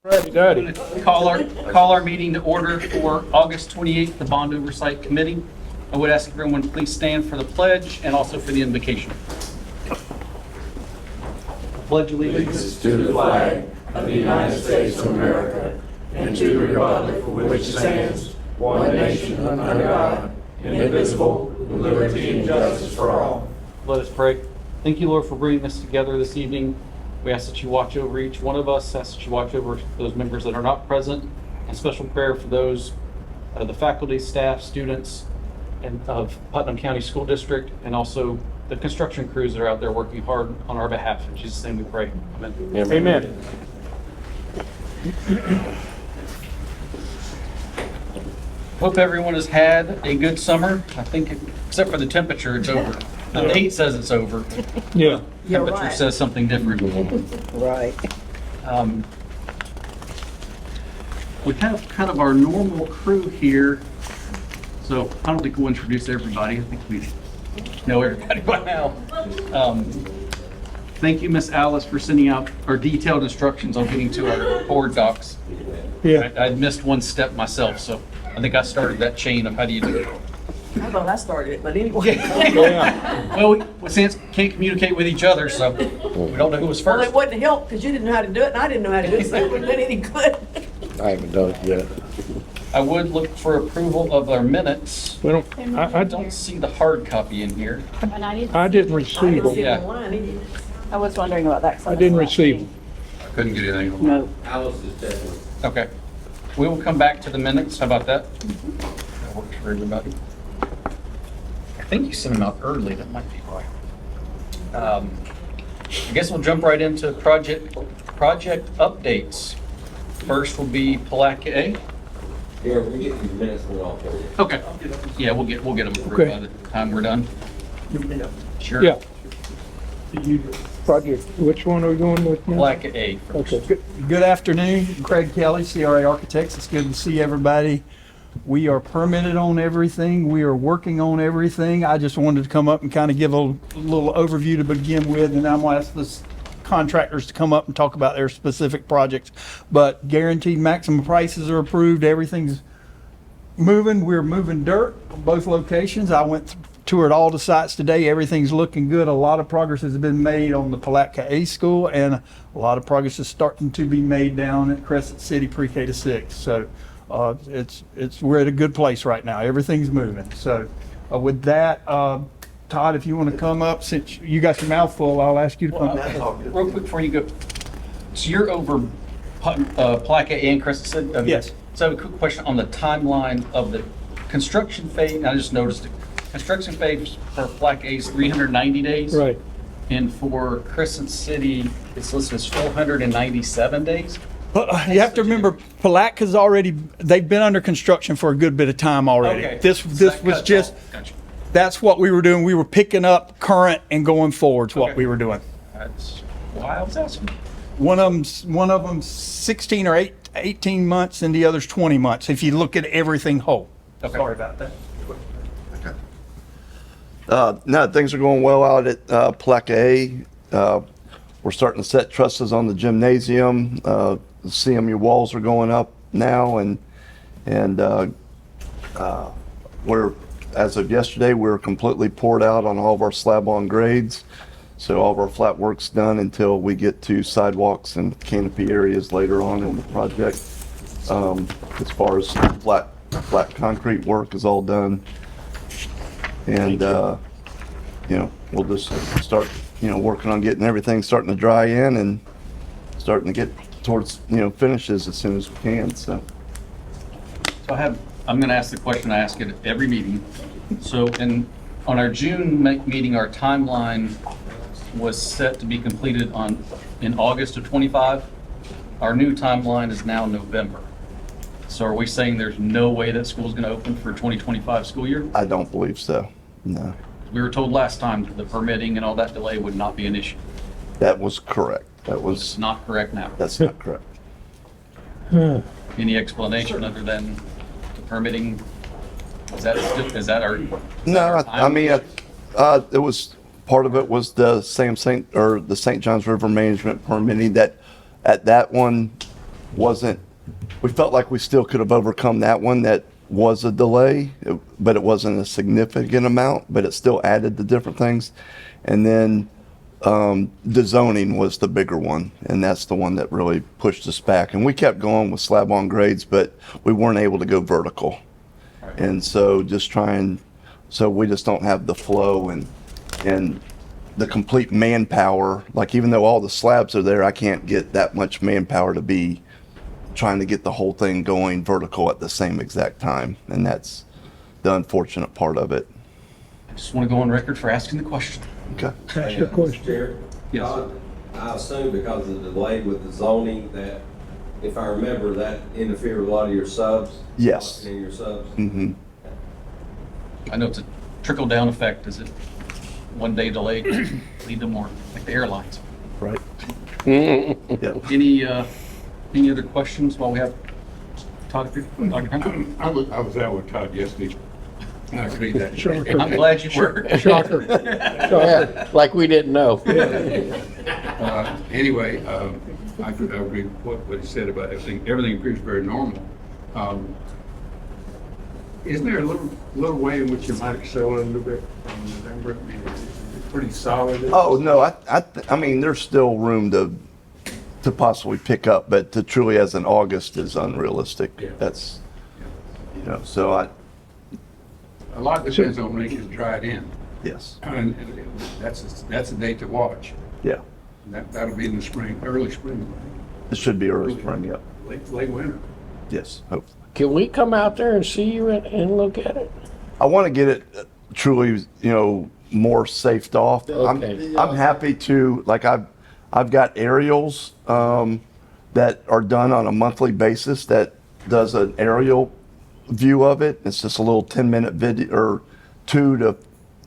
Daddy. Call our meeting to order for August 28th, the Bond Oversight Committee. I would ask everyone to please stand for the pledge and also for the invocation. Pledge allegiance to the flag of the United States of America and to the republic for which it stands, one nation under God, indivisible, with liberty and justice for all. Let us pray. Thank you, Lord, for bringing us together this evening. We ask that you watch over each one of us, ask that you watch over those members that are not present, and special prayer for those, the faculty, staff, students, and of Putnam County School District, and also the construction crews that are out there working hard on our behalf. In Jesus' name we pray. Amen. Amen. Hope everyone has had a good summer. I think, except for the temperature, it's over. The date says it's over. Yeah. Temperature says something different. Right. We have kind of our normal crew here, so I don't think we'll introduce everybody. I think we know everybody by now. Thank you, Miss Alice, for sending out our detailed instructions on getting to our board docs. Yeah. I'd missed one step myself, so I think I started that chain of how do you do it. I thought I started it, but anyway. Yeah. Well, we can't communicate with each other, so we don't know who was Well, first. it wouldn't help because you didn't know how to do it and I didn't know how to do it, so it wouldn't have been any good. I haven't done it yet. I would look for approval of our minutes. We don't, I don't see the hard copy in here. And I I didn't I receive didn't see them. it online either. I was wondering about that. 'cause I didn't receive them. I couldn't get anything. No. Alice is definitely. Okay. We will come back to the minutes. How about that? That works for everybody. I think you sent them out early. That might be why. I guess we'll jump right into project updates. First will be Palaca A. Here, we get these minutes and we'll all tell you. Okay. Yeah, we'll get them approved Okay. by the time we're done. Sure. Yeah. Project, which one are we going with now? Palaca A first. Okay. Good afternoon, Craig Kelly, CRA Architects. It's good to see everybody. We are permitted on everything. We are working on everything. I just wanted to come up and kind of give a little overview to begin with, and I'm going to ask the contractors to come up and talk about their specific projects. But guaranteed maximum prices are approved. Everything's moving. We're moving dirt on both locations. I toured all the sites today. Everything's looking good. A lot of progress has been made on the Palatka A school, and a lot of progress is starting to be made down at Crescent City Pre-K to 6. So we're at a good place right now. Everything's moving. So with that, Todd, if you want to come up, since you got your mouth full, I'll ask you to come up. Real quick before you go, so you're over Palaca A and Crescent City? Yes. So I have a quick question on the timeline of the construction phase. I just noticed it. Construction phase for Palaca A is 390 days. Right. And for Crescent City, it's listed as 497 days. You have to remember, Palatka's they've been under construction for a good bit of time already. Okay. This So that was cuts just, off. Gotcha. that's what we were doing. We were picking up current and going forward, what Okay. we were doing. That's why I was asking. One of them's 16 or 18 months and the other's 20 months, if you look at everything whole. Okay. Sorry about that. No, things are going well out at Palaca A. We're starting to set trusses on the gymnasium. The CMU walls are going up now, and we're, as of yesterday, we're completely poured out on all of our slab-on grades. So all of our flat work's done until we get to sidewalks and canopy areas later on in the project. As far as flat concrete work is all done. And, we'll just start, working on getting everything starting to dry in and starting to get towards, finishes as soon as we can, so. So I'm going to ask the question I ask at every meeting. So on our June meeting, our timeline was set to be completed in August of 25. Our new timeline is now November. So are we saying there's no way that school's going to open for 2025 school year? I don't believe so, no. We were told last time the permitting and all that delay would not be an issue. That was correct. It's not correct now. That's not correct. Any explanation other than the permitting? Is that our? No, I mean, it was, part of it was the St. John's River Management permitting that, at that one, wasn't, we felt like we still could have overcome that one. That was a delay, but it wasn't a significant amount, but it still added the different things. And then the zoning was the bigger one, and that's the one that really pushed us back. And we kept going with slab on grades, but we weren't able to go vertical. And so so we just don't have the flow and the complete manpower. Like, even though all the slabs are there, I can't get that much manpower to be trying to get the whole thing going vertical at the same exact time. And that's the unfortunate part of it. I just want to go on record for asking the question. Okay. Ask your question. Chair? Yes. I assume because of the delay with the zoning that, if I remember, that interfered with a lot of your subs? Yes. And your subs? Mm-hmm. I know it's a trickle-down effect. Is it one day delay lead to more, like the airlines? Right. Yeah. Any other questions while we have Todd here? Dr. Hunt? I was out with Todd yesterday. I agree that. Shocker. I'm glad you were. Shocker. Yeah, like we didn't know. Anyway, I agree with what he said about everything. Everything appears very normal. Isn't there a little way in which you might excel a little bit from November? I mean, it's pretty solid. Oh, no, I mean, there's still room to possibly pick up, but to truly as an August is unrealistic. Yeah. That's, so A lot depends on when it gets dried in. yes, And that's a date to watch. yeah. That'll be in the spring, early spring, It should be early spring, yeah. late winter. Yes, hopefully. Can we come out there and see you and look at it? I want to get it truly, more safed off. Okay. I'm happy to, like, I've got aerials that are done on a monthly basis that does an aerial view of it. It's just a little 10-minute video or 2 to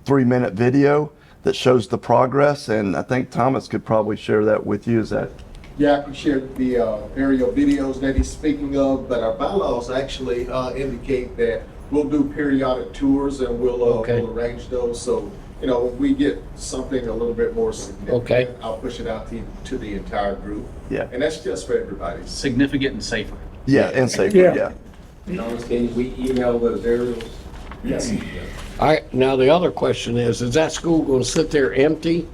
3 minute video that shows the progress. And I think Thomas could probably share that with you. Is that? Yeah, I can share the aerial videos that he's speaking of, but our bylaws actually indicate that we'll do periodic tours and we'll arrange those. So, when we get something a little bit more significant, I'll push it out to the entire group. Yeah. And that's just for everybody. Significant and safer. Yeah, and safer, Yeah. yeah. Thomas, can we email those aerials? Yes. Now the other question is that school going to sit there empty,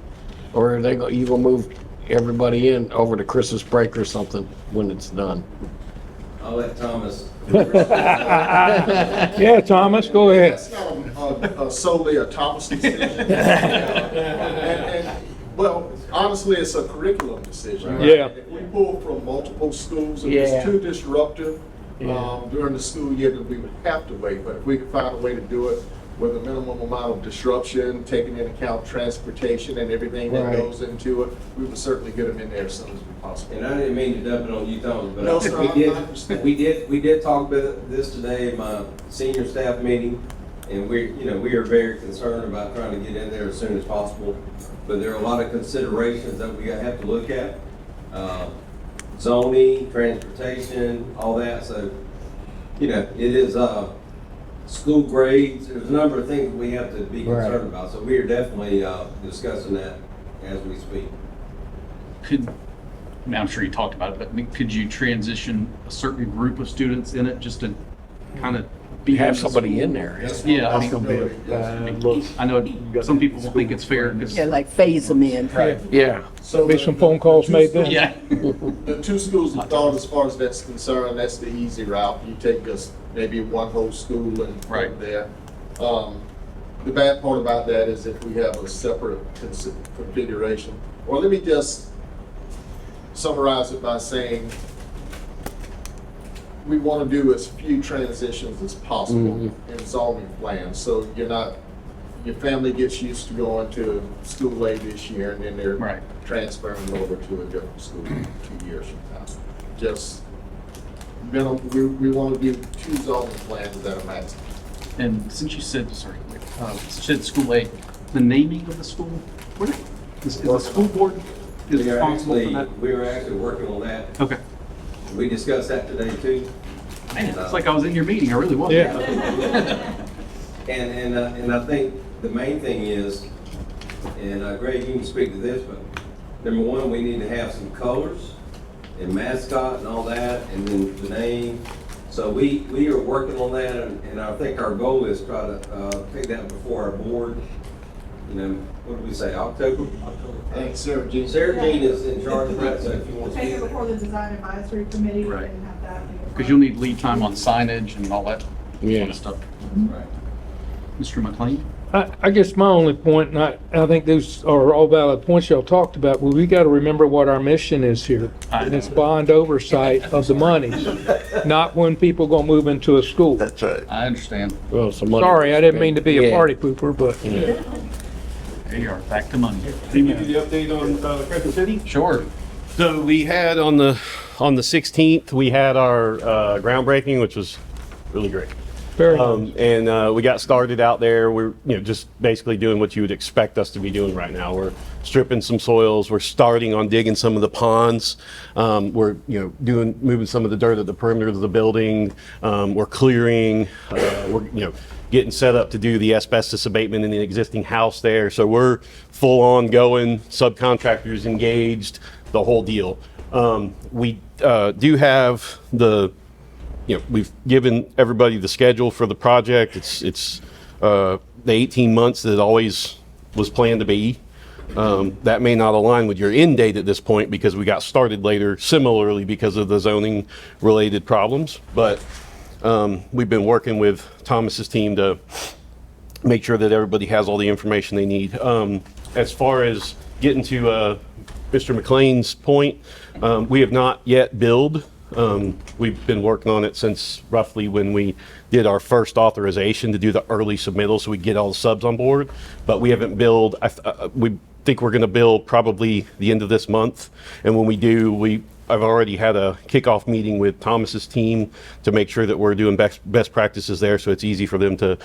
or are you going to move everybody in over to Christmas break or something when it's done? I'll let Thomas. Yeah, Thomas, go ahead. That's not solely a Thomas decision. and, well, honestly, it's a curriculum decision. Right? Yeah. If we pull from multiple schools and Yeah. it's too disruptive during the school year, then we would have to wait. But if we could find a way to do it with a minimum amount of disruption, taking into account transportation and everything that goes into it, we would certainly get them in there as soon as we possibly. And I didn't mean to dump it on you, Thomas, but No, sir, I understand. we did talk about this today in my senior staff meeting, and we are very concerned about trying to get in there as soon as possible. But there are a lot of considerations that we have to look at, zoning, transportation, all that. So, it is school grades. There's a number of things we have to be concerned about. So we are definitely discussing that as we speak. I'm sure you talked about it, but could you transition a certain group of students in it just to kind of Have somebody in there. Yeah, I mean, Possibility. I know some people will think it's fair because. Yeah, like phase them in. Right. Yeah. So Be some phone calls made then. Yeah. The two schools of thought, as far as that's concerned, that's the easy route. You take just maybe one whole school and put them there. The bad part about that is if we have a separate configuration. Or let me just summarize it by saying we want to do as few transitions as possible in zoning plans. So your family gets used to going to school late this year and then they're transferring over to a different school 2 years from now. Just, we want to do 2 zoning plans that are maximum. And since you said, school A, the naming of the school, is the school board is responsible for that? We were actually working on that. Okay. We discussed that today too. Man, it's like I was in your meeting, I really was. Yeah. And I think the main thing is, and Greg, you can speak to this, but number one, we need to have some colors and mascot and all that, and then the name. So we are working on that, and I think our goal is try to take that before our board. You know, what did we say, October? I think Sarah Jean. Sarah Jean is in charge of that, so if you want to Take speak. it before the design advisory committee Right. and have that. Because you'll need lead time on signage and all that Yeah. kind of stuff. Right. Mr. McLean? I guess my only point, and I think those are all valid points y'all talked about, but we got to remember what our mission is here. And it's bond oversight of the money, not when people gonna move into a school. That's right. I understand. Well, some money. Sorry, I didn't mean to be a Yeah. party pooper, but. There you are, back to money. Can you give the update on Crescent City? Sure. So we had on the 16th, we had our groundbreaking, which was really great. Very nice. And we got started out there. We're just basically doing what you would expect us to be doing right now. We're stripping some soils. We're starting on digging some of the ponds. We're moving some of the dirt at the perimeter of the building. We're clearing. We're getting set up to do the asbestos abatement in the existing house there. So we're full on going. Subcontractors engaged. The whole deal. We do have we've given everybody the schedule for the project. It's the 18 months that it always was planned to be. That may not align with your end date at this point because we got started later, similarly because of the zoning related problems. But we've been working with Thomas's team to make sure that everybody has all the information they need. As far as getting to Mr. McLean's point, we have not yet billed. We've been working on it since roughly when we did our first authorization to do the early submittal so we get all the subs on board, but we haven't billed. We think we're going to bill probably the end of this month, and when we do, I've already had a kickoff meeting with Thomas's team to make sure that we're doing best practices there, so it's easy for them to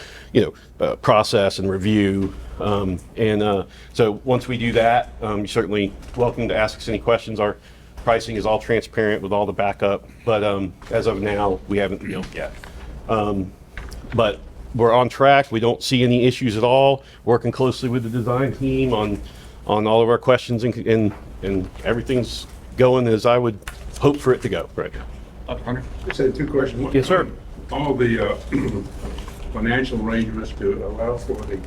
process and review. So once we do that, you're certainly welcome to ask us any questions. Our pricing is all transparent with all the backup, but as of now, we haven't billed yet. But we're on track. We don't see any issues at all. Working closely with the design team on all of our questions, and everything's going as I would hope for it to go right now. Dr. Hunter? Just had two questions. Yes, sir. All the financial arrangements to allow for the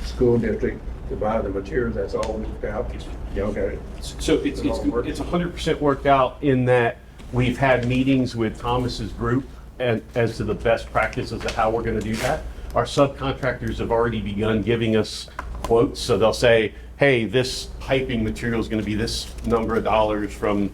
school district to buy the materials, that's all worked out? Y'all got it? So it's 100% worked out in that we've had meetings with Thomas's group and as to the best practices of how we're going to do that. Our subcontractors have already begun giving us quotes, so they'll say, hey, this piping material is going to be this number of dollars from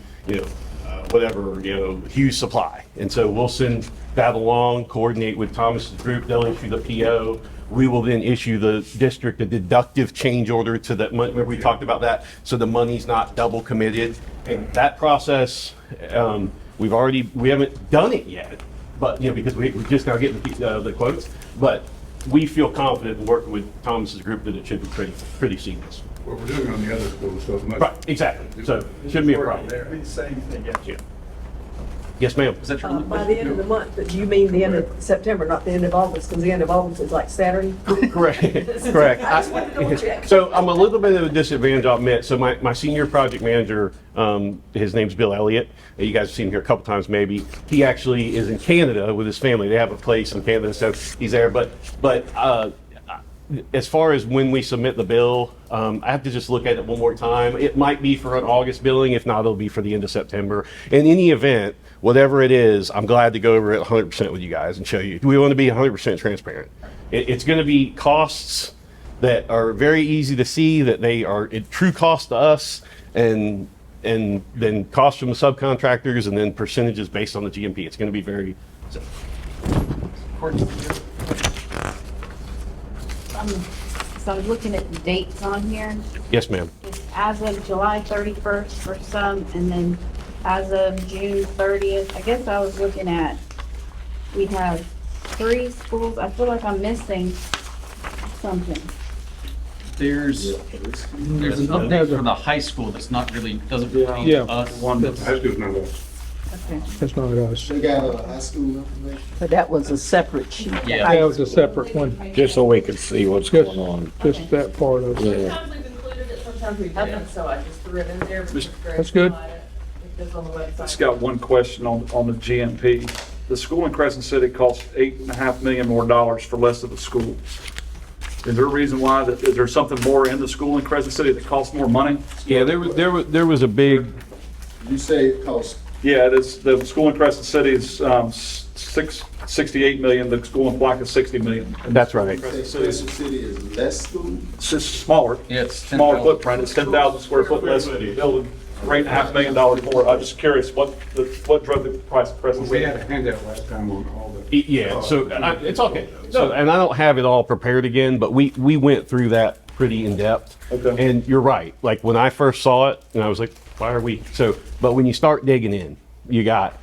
whatever Hughes Supply, and so we'll send that along, coordinate with Thomas's group. They'll issue the PO. We will then issue the district a deductive change order to that money. Remember we talked about that, so the money's not double committed. And that process, we haven't done it yet, but because we're just now getting the quotes. But we feel confident in working with Thomas's group that it should be pretty seamless. What we're doing on the other schools, so much. Right, exactly. So it shouldn't be a problem. It'll be the same thing, yeah. Yes, ma'am. Is that your only By question? the end of the month, but you mean the end of September, not the end of August, because the end of August is like Saturday? Correct. I just wanted to double check. So I'm a little bit of a disadvantage, I'll admit. So my senior project manager, his name's Bill Elliott. You guys have seen him here a couple times maybe. He actually is in Canada with his family. They have a place in Canada, so he's there. But as far as when we submit the bill, I have to just look at it one more time. It might be for an August billing. If not, it'll be for the end of September. In any event, whatever it is, I'm glad to go over it 100% with you guys and show you. We want to be 100% transparent. It's going to be costs that are very easy to see, that they are a true cost to us, and then costs from the subcontractors, and then percentages based on the GMP. It's going to be very simple. So I was looking at the dates on here. Yes, ma'am. It's as of July 31st for some, and then as of June 30th. I guess I was looking at, we have 3 schools. I feel like I'm missing something. There's an update for the high school that's not really, doesn't pertain Yeah. to us. That's just not us. Okay. That's not us. They got a high school information. But that was a separate sheet. Yeah. That was a separate one, Just so we can see what's Just- going on. just that part of it. Yeah. Sometimes we've included it, sometimes we haven't, so I just threw it in there. That's good. It's on the website. Just got one question on the GMP. The school in Crescent City costs $8.5 million more for less of the school. Is there a reason why? Is there something more in the school in Crescent City that costs more money? Yeah, there was a big, You say it costs, Yeah, it is. The school in Crescent City is 68 million. The school in Black is 60 million. that's right. Crescent City is less school? It's just smaller. Yeah, it's Smaller 10,000. footprint. It's 10,000 square foot less building. $8.5 million more. I'm just curious what drove the price of Crescent We City? had a handout last time on all the. Yeah, so it's okay. So, and I don't have it all prepared again, but we went through that pretty in depth. Okay. And you're right. Like when I first saw it, and I was like, why are we? So, but when you start digging in, you got,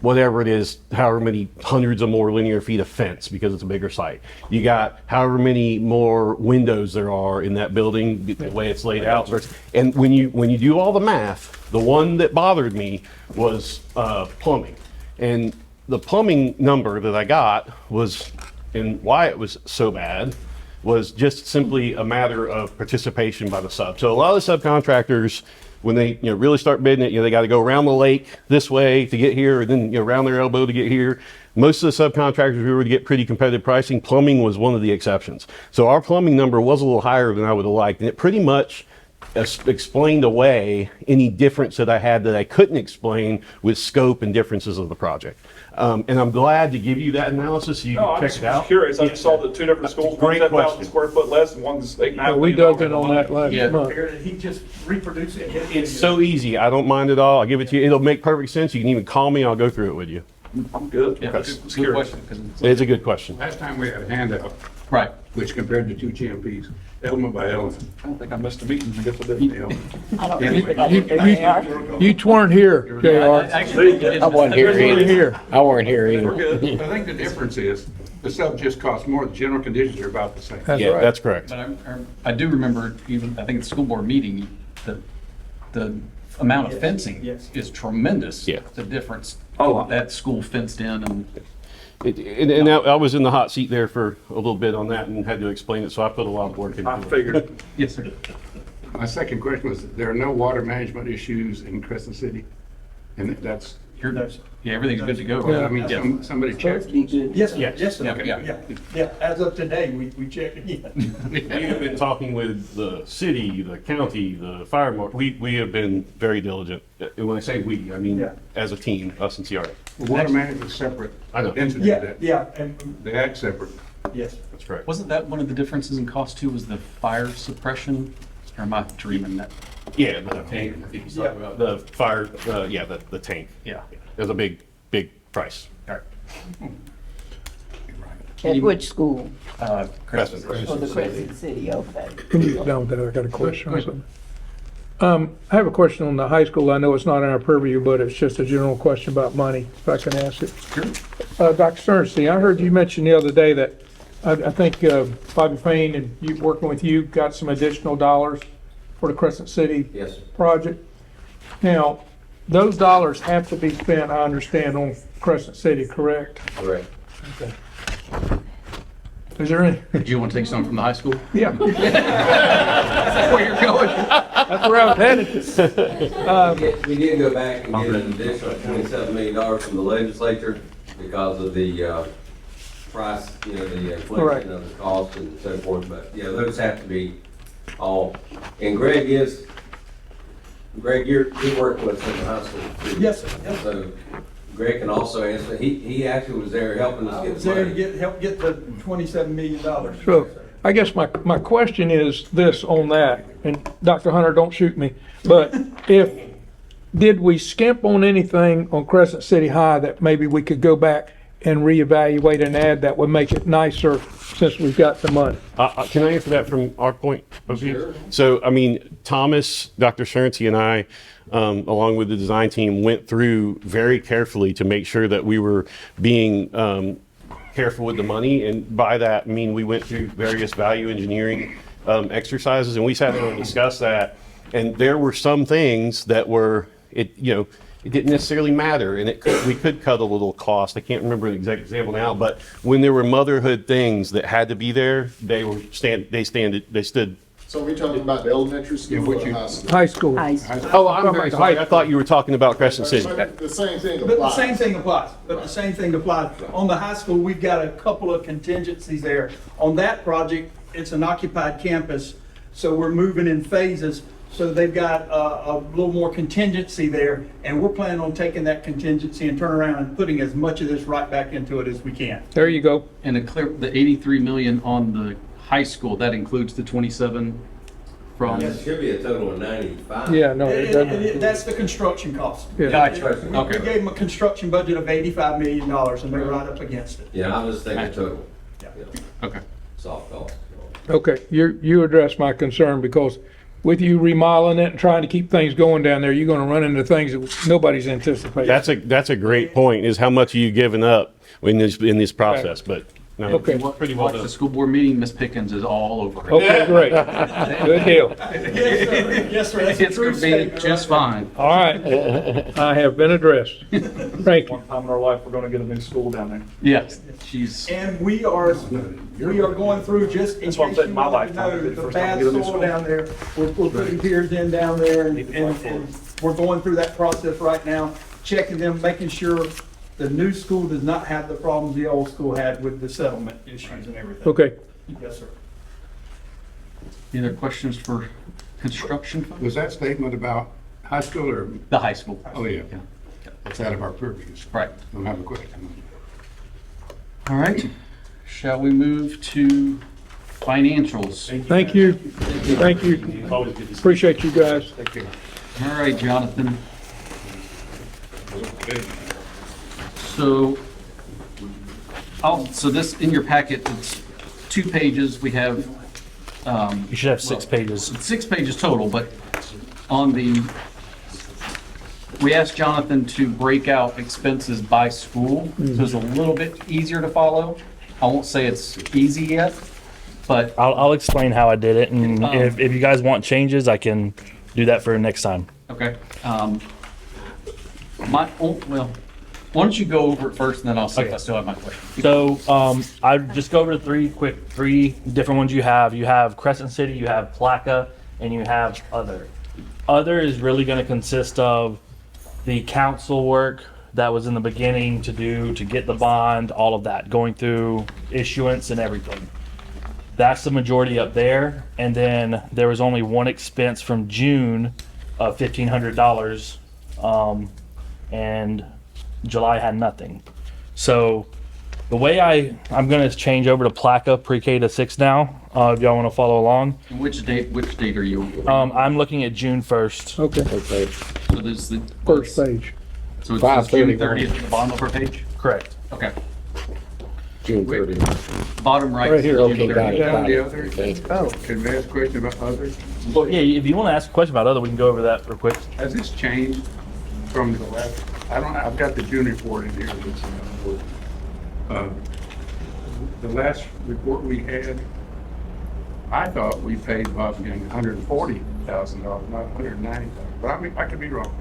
whatever it is, however many hundreds of more linear feet of fence because it's a bigger site. You got however many more windows there are in that building, the way it's laid out. And when you do all the math, the one that bothered me was plumbing. And the plumbing number that I got was, and why it was so bad, was just simply a matter of participation by the sub. So a lot of the subcontractors, when they really start bidding it, they got to go around the lake this way to get here, and then around their elbow to get here. Most of the subcontractors we were to get pretty competitive pricing. Plumbing was one of the exceptions. So our plumbing number was a little higher than I would have liked, and it pretty much explained away any difference that I had that I couldn't explain with scope and differences of the project. And I'm glad to give you that analysis so you No, can I'm check just it out. curious. I just saw the two different schools, Great one's 10,000 question. square foot less and one's $8.5 We million. dug in on that last Yeah. month. He just reproduced it. It's so easy. I don't mind at all. I'll give it to you. It'll make perfect sense. You can even call me. I'll go through it with you. I'm good. Yeah, Just good curious. question. 'Cause It's a good question. Last time we had a handout, Right. which compared the two GMPs, element by element. I don't think I missed a meeting. I guess I didn't. I don't think they are. You weren't here, JR. Actually, I wasn't here You weren't either. here. I weren't here either. I think the difference is, the sub just costs more, the general conditions are about the same. That's Yeah, right. that's correct. But I do remember even, I think at the school board meeting, the amount of fencing yes. is tremendous. Yeah. The difference. Oh. That school fenced in and. And I was in the hot seat there for a little bit on that and had to explain it, so I put a lot of work into I it. figured. Yes, sir. My second question was, there are no water management issues in Crescent City? And that's, Yeah, everything's good to go. Yeah. I mean, somebody checked. Yes, yes, Yeah, yeah. yeah. As of today, we checked again. We have been talking with the city, the county, the fire marshal. We have been very diligent. And when I say we, I mean Yeah. as a team, us and CRA. Water management's separate. I know. Entity Yeah, that, yeah, and, they act separate. yes. That's correct. Wasn't that one of the differences in cost too, was the fire suppression? Or am I dreaming that? Yeah, the tank. I think he's talking about the fire. Yeah, the tank. Yeah. There's a big price. All right. At which school? Crescent. Oh, the Crescent City, okay. Can you get down with that? I got a question on something. I have a question on the high school. I know it's not in our purview, but it's just a general question about money, if I can ask it. Sure. Dr. Sternstein, I heard you mention the other day that I think Bobby Payne and you, working with you, got some additional dollars for the Crescent City Yes, sir. project. Now, those dollars have to be spent, I understand, on Crescent City, correct? Correct. Is there any? Do you want to take some from the high school? Yeah. That's where you're going. That's where I was headed. We did go back and get an additional $27 million from the legislature because of the price, the Right. inflation of the cost and so forth. But, yeah, those have to be all, and Greg, you're working with us in the high school too. Yes, sir. Yes, sir. So Greg can also answer. He actually was there helping us I get was the there money. to help get the $27 million. So I guess my question is this on that, and Dr. Hunter, don't shoot me, but did we skimp on anything on Crescent City High that maybe we could go back and reevaluate and add that would make it nicer since we've got the money? Can I answer that from our point of view? So, I mean, Thomas, Dr. Shernty, and I, along with the design team, went through very carefully to make sure that we were being careful with the money. And by that, I mean, we went through various value engineering exercises, and we sat down and discussed that. And there were some things that were, it didn't necessarily matter, and we could cut a little cost. I can't remember the exact example now, but when there were motherhood things that had to be there, they stood So we're talking about the elementary school or the high school? High school. High school. Oh, I'm very sorry. I thought you were talking about Crescent City. But the same thing But the applies. same thing applies, On the high school, we've got a couple of contingencies there. On that project, it's an occupied campus, so we're moving in phases. So they've got a little more contingency there, and we're planning on taking that contingency and turn around and putting as much of this right back into it as we can. There you go. And the 83 million on the high school, that includes the 27 from? It should be a total of 95. Yeah, no, it doesn't. That's the construction cost. Yeah. Gotcha. We Okay. gave them a construction budget of $85 million, and they're right up against it. Yeah, I was thinking total. Yeah. Okay. Soft cost. Okay, you addressed my concern because with you remodeling it and trying to keep things going down there, you're gonna run into things that nobody's anticipating. That's a great point, is how much are you giving up in this process, but no. Okay. Pretty well Watch done. the school board meeting, Miss Pickens is all over it. Okay, great. Good deal. Yes, sir. Yes, sir. That's a It's true gonna be statement just right fine. All right. I have been addressed. Thank you. One time in our life, we're gonna get a new school down there. Yes, she's, there. And we are going through, just in That's case what I'm saying, you my want to lifetime, know, it'll be the the first time bad we get a new soil school. down there. We're putting piers in down there, and we're going through that process right now, checking them, making sure the new school does not have the problems the old school had with the settlement issues and everything. Okay. Yes, sir. any other questions for construction folks? Was that statement about high school or, The high school. oh, yeah, Yeah. it's out of our purview. Right. Don't have a question. All right. Shall we move to financials? Thank you. Thank you. Appreciate you guys. All right, Jonathan. So, so this, in your packet, it's 2 pages. We have, You should have 6 pages. 6 pages total, but on the, we asked Jonathan to break out expenses by school, so it's a little bit easier to follow. I won't say it's easy yet, but I'll explain how I did it, and if you guys want changes, I can do that for next time. okay. Well, why don't you go over it first, and then I'll see if I still have my question. So I just go over the 3 different ones you have. You have Crescent City, you have Placa, and you have Other. Other is really going to consist of the council work that was in the beginning to get the bond, all of that, going through issuance and everything. That's the majority up there. And then there was only one expense from June of $1,500, and July had nothing. So the way I'm going to change over to Placa pre-K to 6 now, if y'all want to follow along. And which date are you? I'm looking at June 1st. Okay. So this is the First page. So it's just June 30th at the bottom of our page? Correct. Okay. June 30th. Bottom right. Right here, June Okay, got 30th. it, got The it. other, Okay. Oh, can we ask a question about others? Well, yeah, if you want to ask a question about Other, we can go over that real quick. Has this changed from the last, I've got the June report in here. The last report we had, I thought we paid Bob Gang $140,000, not $190,000, but I could be wrong.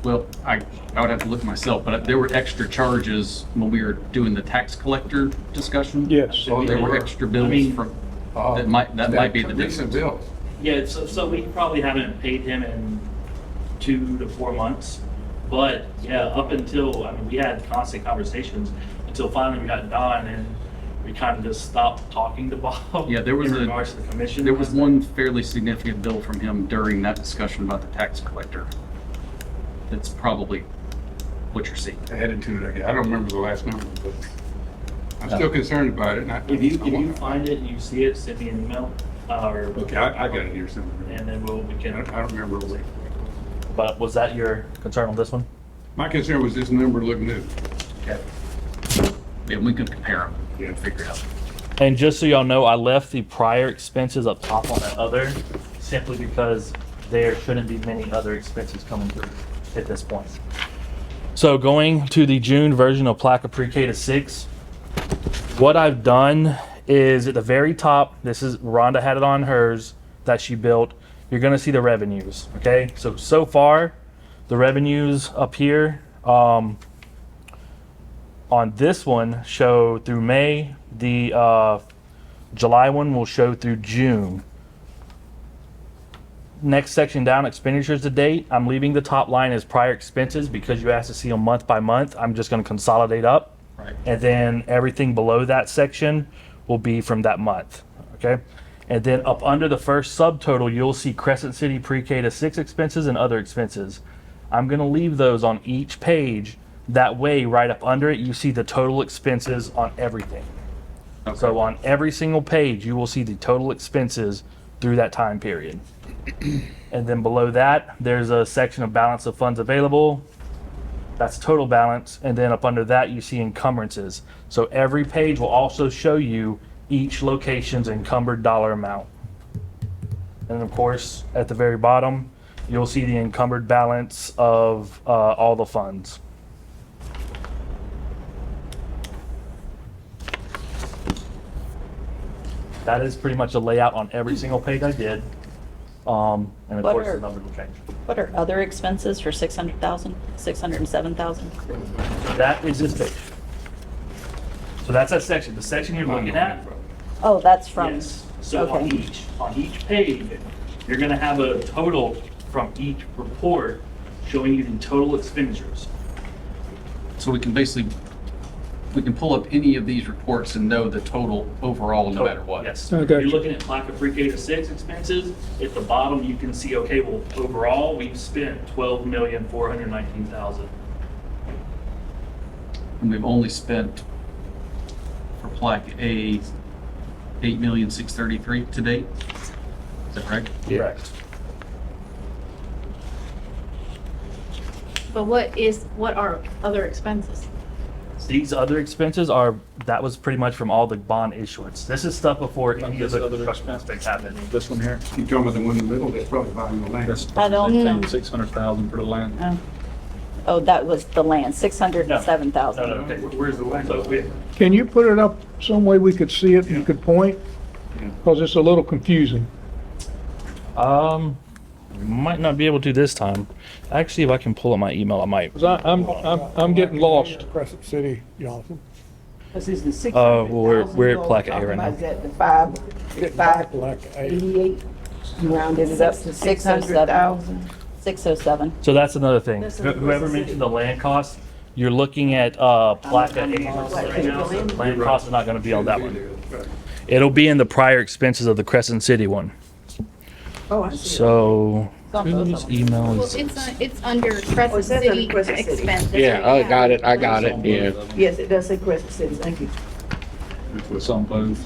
Well, I would have to look myself, but there were extra charges when we were doing the tax collector discussion. Yes. So there were extra bills from, that might be the Recent difference. bills. Yeah, so we probably haven't paid him in 2 to 4 months. But yeah, up until, we had constant conversations until finally we got done, and we kind of just stopped talking to Bob. Yeah, there was in regards to the commission. There was one fairly significant bill from him during that discussion about the tax collector. That's probably what you're seeing. Added to it, I don't remember the last number, but I'm still concerned about it. And If you find it and you see it, send me an email, or. Okay, I got it here somewhere. And then we I can. don't remember. But was that your concern on this one? My concern was this number looked new. Okay. Yeah, we can compare them and figure it out. And just so y'all know, I left the prior expenses up top on that Other, simply because there shouldn't be many other expenses coming through at this point. So going to the June version of Placa Pre-K to 6, what I've done is at the very top, this is, Rhonda had it on hers that she built, you're gonna see the revenues, okay? So far, the revenues up here, on this one show through May, the July one will show through June. next section down, expenditures to date, I'm leaving the top line as prior expenses because you asked to see them month by month. I'm just gonna consolidate up. Right. And then everything below that section will be from that month, okay? And then up under the first subtotal, you'll see Crescent City Pre-K to 6 expenses and other expenses. I'm gonna leave those on each page. That way, right up under it, you see the total expenses on everything. Okay. So on every single page, you will see the total expenses through that time period. And then below that, there's a section of balance of funds available. That's total balance. And then up under that, you see encumbrances. So every page will also show you each location's encumbered dollar amount. And of course, at the very bottom, you'll see the encumbered balance of all the funds. That is pretty much a layout on every single page I did. And of What course, are- the numbers will change. What are other expenses for 600,000, 607,000? That is this page. So that's that section. The section you're looking at. Oh, that's from, Yes. So on okay. each page, you're gonna have a total from each report showing you the total expenditures. So we can basically, we can pull up any of these reports and know the total overall, no matter what. Yes. I If got you're you. looking at Placa Pre-K to 6 expenses, at the bottom, you can see, okay, well, overall, we've spent $12,419,000. And we've only spent for Plaque A, 8,633,000 to date. Is that right? Correct. But what are other expenses? These other expenses are, that was pretty much from all the bond issuance. This is stuff before any of the construction aspects happen. This one here? You talking about the one in the middle, that's probably buying the land. I don't, 600,000 for the land. oh, that was the land, 607,000. No, okay. Where's the land? So we- Can you put it up some way we could see it and you could point? Because it's a little confusing. Might not be able to this time. Actually, if I can pull up my email, I might. 'Cause I'm getting lost. Crescent City, Johnson. This is the Well, 600,000. we're at Placa A right now. Is that the 588? You rounded it up to 600,000? 607. So that's another thing. This is Whoever the mentioned the land cost, you're looking at Placa A right now. So the land cost is not going to be on that one. It'll be in the prior expenses of the Crescent City one. Oh, I see. So on both whose of them. email Well, is? it's under Crescent it says under City Crescent City. expenses. Yeah, I got it, yeah. Yes, it does say Crescent City, thank you. It's on both.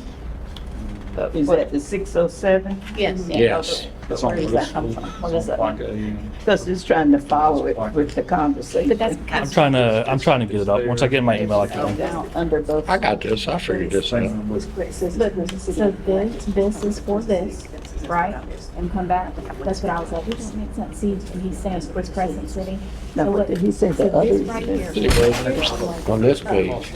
Is that the 607? Yes. Yes. That's on Where does that come from? What is that? Plaque A. Because it's trying to follow it with the conversation. But that's. I'm trying to get it up. Once I get my email, I can. Down under both. I got this, I figured this out. It says But, Crescent City. so this is for this, right? And come back, that's what I was like, it doesn't make sense, see, he's saying for Crescent City. Now, So what did he say so the this others? right here. On this page,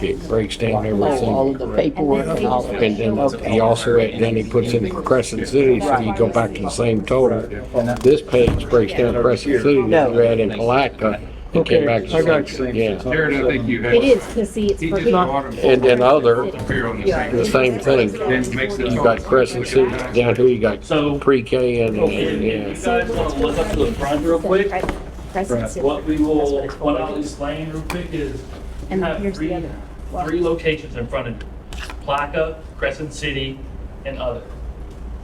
it breaks down All of everything. the paperwork and all of it. And then he also, then he puts in Crescent City, so you go back to the same total. This page breaks down Crescent City, that you add in Palatka, and came back to I the got same. you. Yeah. Jared, I think you have. It is, cause see, it's for here. And then other, Here on the same. the same thing. You got Crescent City, down here you got So, pre-K and, if you yeah. guys want to look up to the front real quick, Crescent City. what I'll explain real quick is you And have here's the other. three locations in front of you. Placa, Crescent City, and other.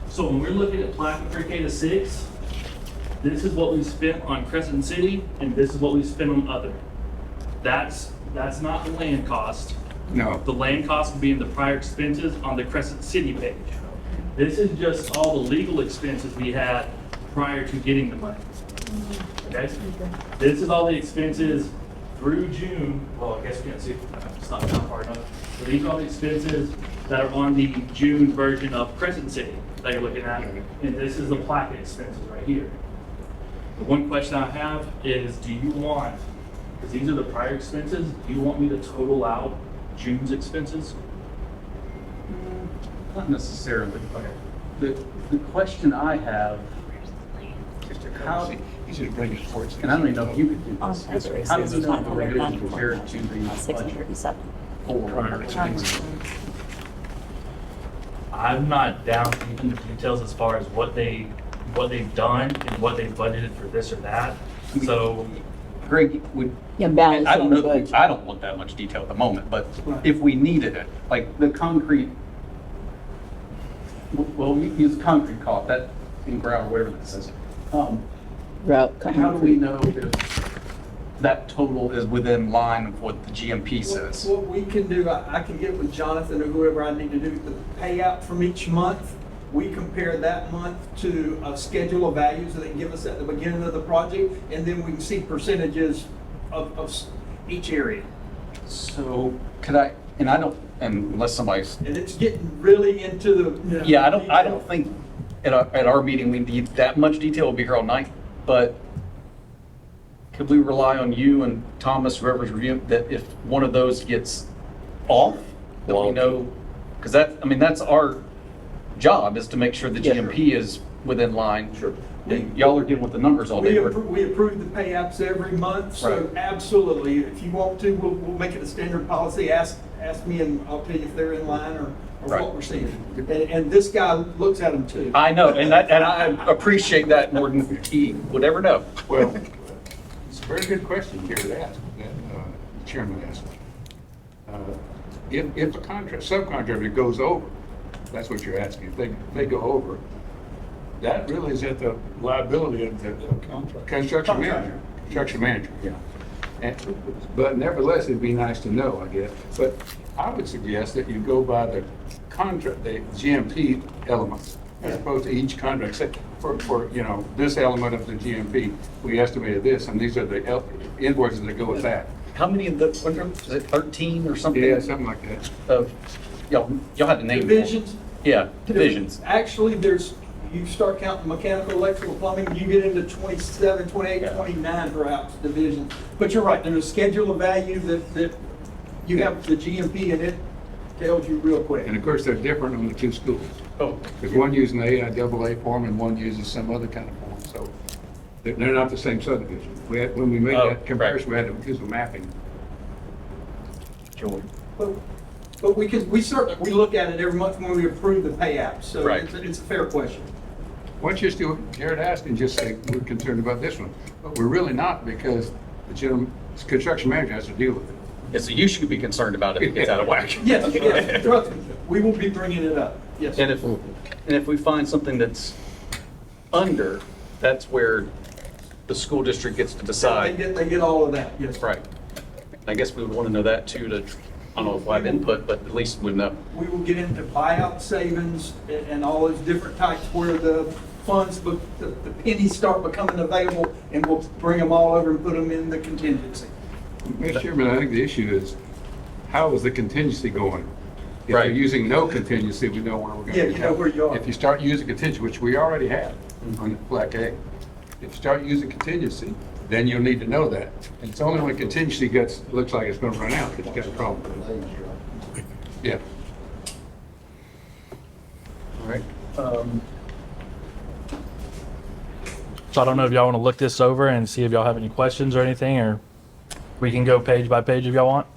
So when we're looking at Placa Pre-K to 6, this is what we spent on Crescent City, and this is what we spent on other. That's not the land cost. No. The land cost would be in the prior expenses on the Crescent City page. This is just all the legal expenses we had prior to getting the money. Okay? This is all the expenses through June. Well, I guess you can't see, it's not down far enough. But these are all the expenses that are on the June version of Crescent City that you're looking at. And this is the Placa expenses right here. The one question I have is, do you want, because these are the prior expenses, do you want me to total out June's expenses? Not necessarily. Okay. The question I have, how, Easy to bring his sports. and I don't even know if you could do On this, other how do you know if we're going to 594, compare it to the budget 607. for prior expenses? I'm not down to even the details as far as what they what they've done and what they've budgeted for this or that. So Greg, would, Yeah, balance I don't on know, the that we- budget. I don't want that much detail at the moment, but if we needed it, like the concrete, well, we use concrete cost, that in ground, whatever that says. Route How do we know if that total is within line of what the GMP says? What we can do, I can get with Jonathan or whoever I need to do the payout from each month. We compare that month to a schedule of values that they give us at the beginning of the project, and then we can see percentages of each area. So could I, and I don't, and unless somebody's, And it's getting really into the. yeah, I don't think at our meeting we need that much detail. We'll be here all night, but could we rely on you and Thomas, whoever's reviewing, that if one of those gets off, that we know, because that, I mean, that's our job, is to make sure the GMP is within line. Sure. And y'all are dealing with the numbers all day. We approve the payouts every month, so Right. absolutely, if you want to, we'll make it a standard policy. Ask me and I'll tell you if they're in line or Right. what we're seeing. And this guy looks at them too. I know, and I appreciate that more than he would ever know. Well, it's a very good question here to ask, that the chairman asked. If a subcontractor goes over, that's what you're asking, if they go over, that really is at the liability of the construction manager. Construction manager, yeah. But nevertheless, it'd be nice to know, I guess. But I would suggest that you go by the contract, the GMP elements, as opposed to each contract. Say, for this element of the GMP, we estimated this, and these are the invoices that go with that. How many of the, is it 13 or something? Yeah, something like that. Of, y'all had to name them. Divisions? Yeah, divisions. Actually, you start counting mechanical, electrical, plumbing, you get into 27, 28, 29 perhaps divisions. But you're right, there's a schedule of value that you have the GMP and it tells you real quick. And of course, they're different on the two schools. Oh. Because one uses an AIAA form and one uses some other kind of form, so they're not the same subdivision. When we made that comparison, we had to do some mapping. But we certainly look at it every month when we approve the payouts, so Right. it's a fair question. Why don't you just do what Jared asked and just say, we're concerned about this one, but we're really not, because the construction manager has to deal with it. Yeah, so you should be concerned about it if it gets out of whack. Yes, trust me, we will be bringing it up, yes. And if we find something that's under, that's where the school district gets to decide. They get all of that, yes. Right. I guess we would want to know that too, I don't know if we'll have input, but at least we know. We will get into buyout savings and all those different types where the funds, the pennies start becoming available, and we'll bring them all over and put them in the contingency. Mr. Chairman, I think the issue is, how is the contingency going? If Right. you're using no contingency, we know where we're going. Yeah, you know where you are. If you start using contingency, which we already have on Black A, if you start using contingency, then you'll need to know that. And it's only when contingency looks like it's going to run out that you got a problem. Yeah. All right. So I don't know if y'all want to look this over and see if y'all have any questions or anything, or we can go page by page if y'all want.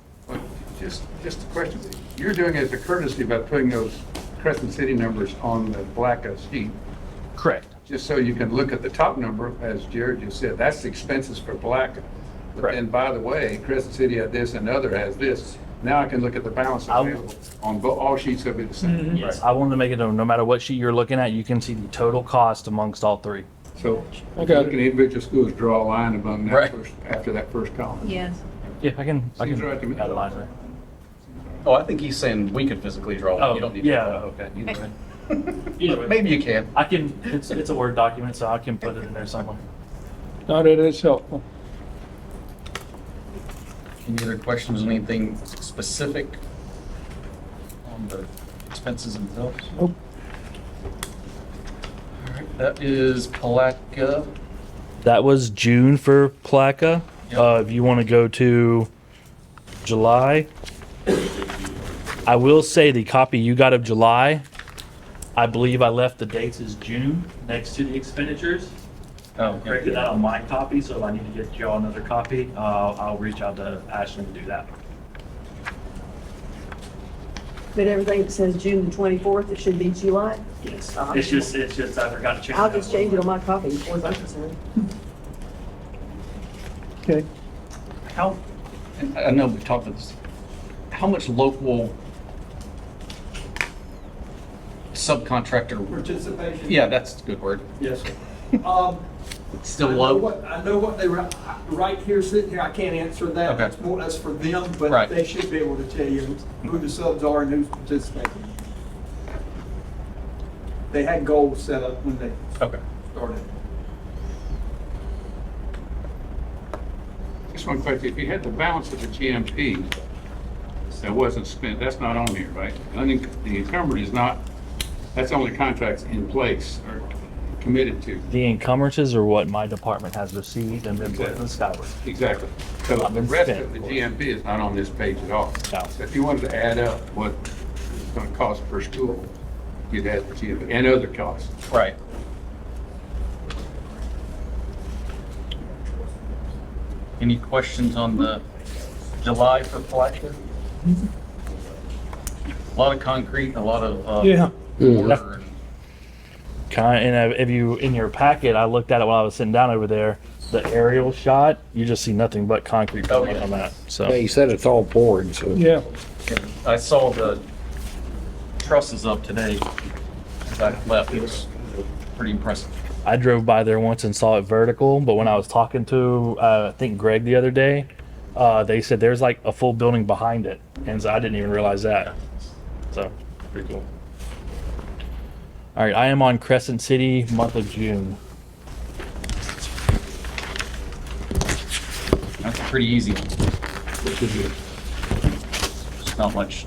Just a question. You're doing it as a courtesy by putting those Crescent City numbers on the Black sheet. Correct. Just so you can look at the top number, as Jared just said, that's the expenses for Black. But then, by the way, Crescent City had this and other has this. Now I can look at the balance available on all sheets of it the same. Yes, I wanted to make it no matter what sheet you're looking at, you can see the total cost amongst all three. So, look at individual schools, draw a line among that Right. after that first column. Yes. Yeah, I can Seems right to me. add a line there. Oh, I think he's saying we could physically draw one. You don't need to. Yeah, okay. Either way. Either way. Maybe you can. I can, it's a Word document, so I can put it in there somewhere. No, that is helpful. Any other questions on anything specific on the expenses themselves? Nope. All right, that is Palatka. That was June for Placa. If you want to go to July, I will say the copy you got of July, I believe I left the dates as June next to the expenditures. Oh, Corrected that on my copy, so if I need to get y'all another copy, I'll reach out to Ashley to do that. But everything that says June the 24th, it should be July. Yes. It's just, I forgot to change. I'll just change it on my copy as far as I'm concerned. Okay. How, and I know we've talked about this, how much local subcontractor? Participation? Yeah, that's a good word. Yes. Still I know low? I know what they, right here, sitting here, I can't answer that. Okay. That's more, that's for them, Right. but they should be able to tell you who the subs are and who's participating. They had goals set up when they Okay. started. Just one question, if you had the balance of the GMP that wasn't spent, that's not on here, right? The encumbered is not, that's only contracts in place or committed to. The encumbrances are what my department has received and been put in the skyward. Exactly. So Not the been rest spent, of the of course. GMP is not on this page at all. No. So if you wanted to add up what it's gonna cost per school, you'd add the GMP and other costs. Right. Any questions on the July for Fleischer? A lot of concrete, a lot of, Yeah. mortar and- And if you, in your packet, I looked at it while I was sitting down over there, the aerial shot, you just see nothing but concrete coming on that, so. Yeah, you said it's all poured, so. Yeah. I saw the trusses up today as I left. It was pretty impressive. I drove by there once and saw it vertical, but when I was talking to, I think Greg the other day, they said there's like a full building behind it, and so I didn't even realize that. So, pretty cool. All right, I am on Crescent City, month of June. That's pretty easy. It's not much.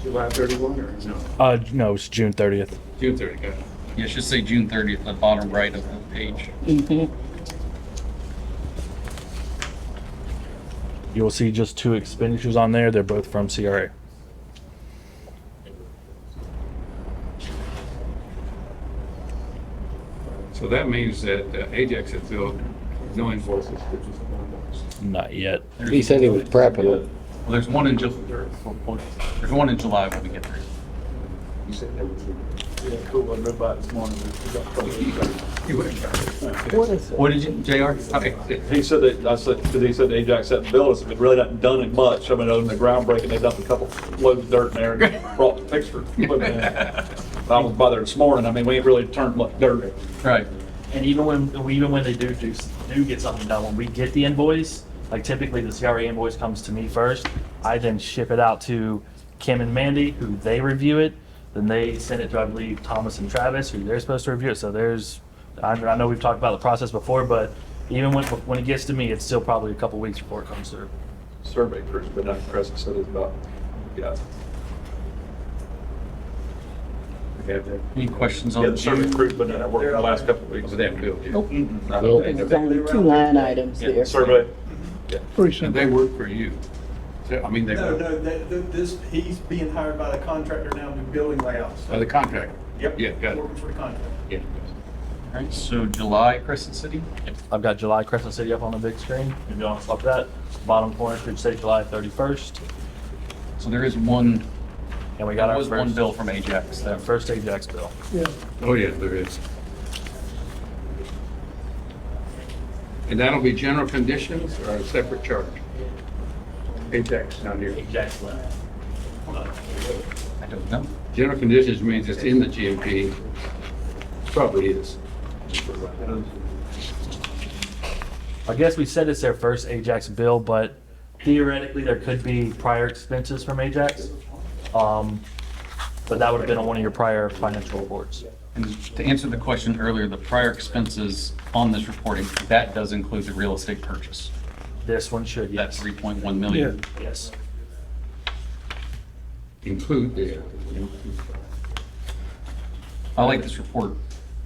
July 31 or no? No, it's June 30th. June 30, got it. Yeah, it should say June 30th, the bottom right of the page. You will see just two expenditures on there. They're both from CRA. So that means that Ajax had filled no invoices. Not yet. He said he was prepping it. Well, there's one in July. There's one in July when we get there. You said that was. Yeah, cool, I read by it this morning. What did you, JR? Okay. He said that, I said, because he said Ajax hadn't built us, but really not done it much. I mean, other than the groundbreaking, they dumped a couple loads of dirt in there and brought the fixture equipment in. I was by there this morning. I mean, we ain't really turned much dirt. Right. And even when they do get something done, when we get the invoice, like typically the CRA invoice comes to me first. I then ship it out to Kim and Mandy, who they review it. Then they send it to, I believe, Thomas and Travis, who they're supposed to review it. So I know we've talked about the process before, but even when it gets to me, it's still probably a couple weeks before it comes through. Survey crew's been out in Crescent City about, yeah. Any questions on Yeah, the survey June? crew's been out there working the last couple of weeks. They haven't built yet. There's only 2 line items there. Survey. Pretty And simple. they work for you. So, I mean, they No, work no, he's being hired by the contractor now to do building layouts. by the contractor. Yep. Yeah, got it. Working for the contractor. Yeah. All right, so July, Crescent City? I've got July Crescent City up on the big screen. If you want to stop that, bottom corner should say July 31st. So there is one, And we got there our was one first, bill from Ajax our that first Ajax bill. Oh, yeah, there is. And that'll be general conditions or a separate charge? Ajax down here. Ajax left. I don't know. General conditions means it's in the GMP. Probably is. I guess we said it's their first Ajax bill, but theoretically there could be prior expenses from Ajax. But that would have been on one of your prior financial reports. And to answer the question earlier, the prior expenses on this reporting, that does include the real estate purchase. This one should, That yes. 3.1 million. Yes. Include the, I like this report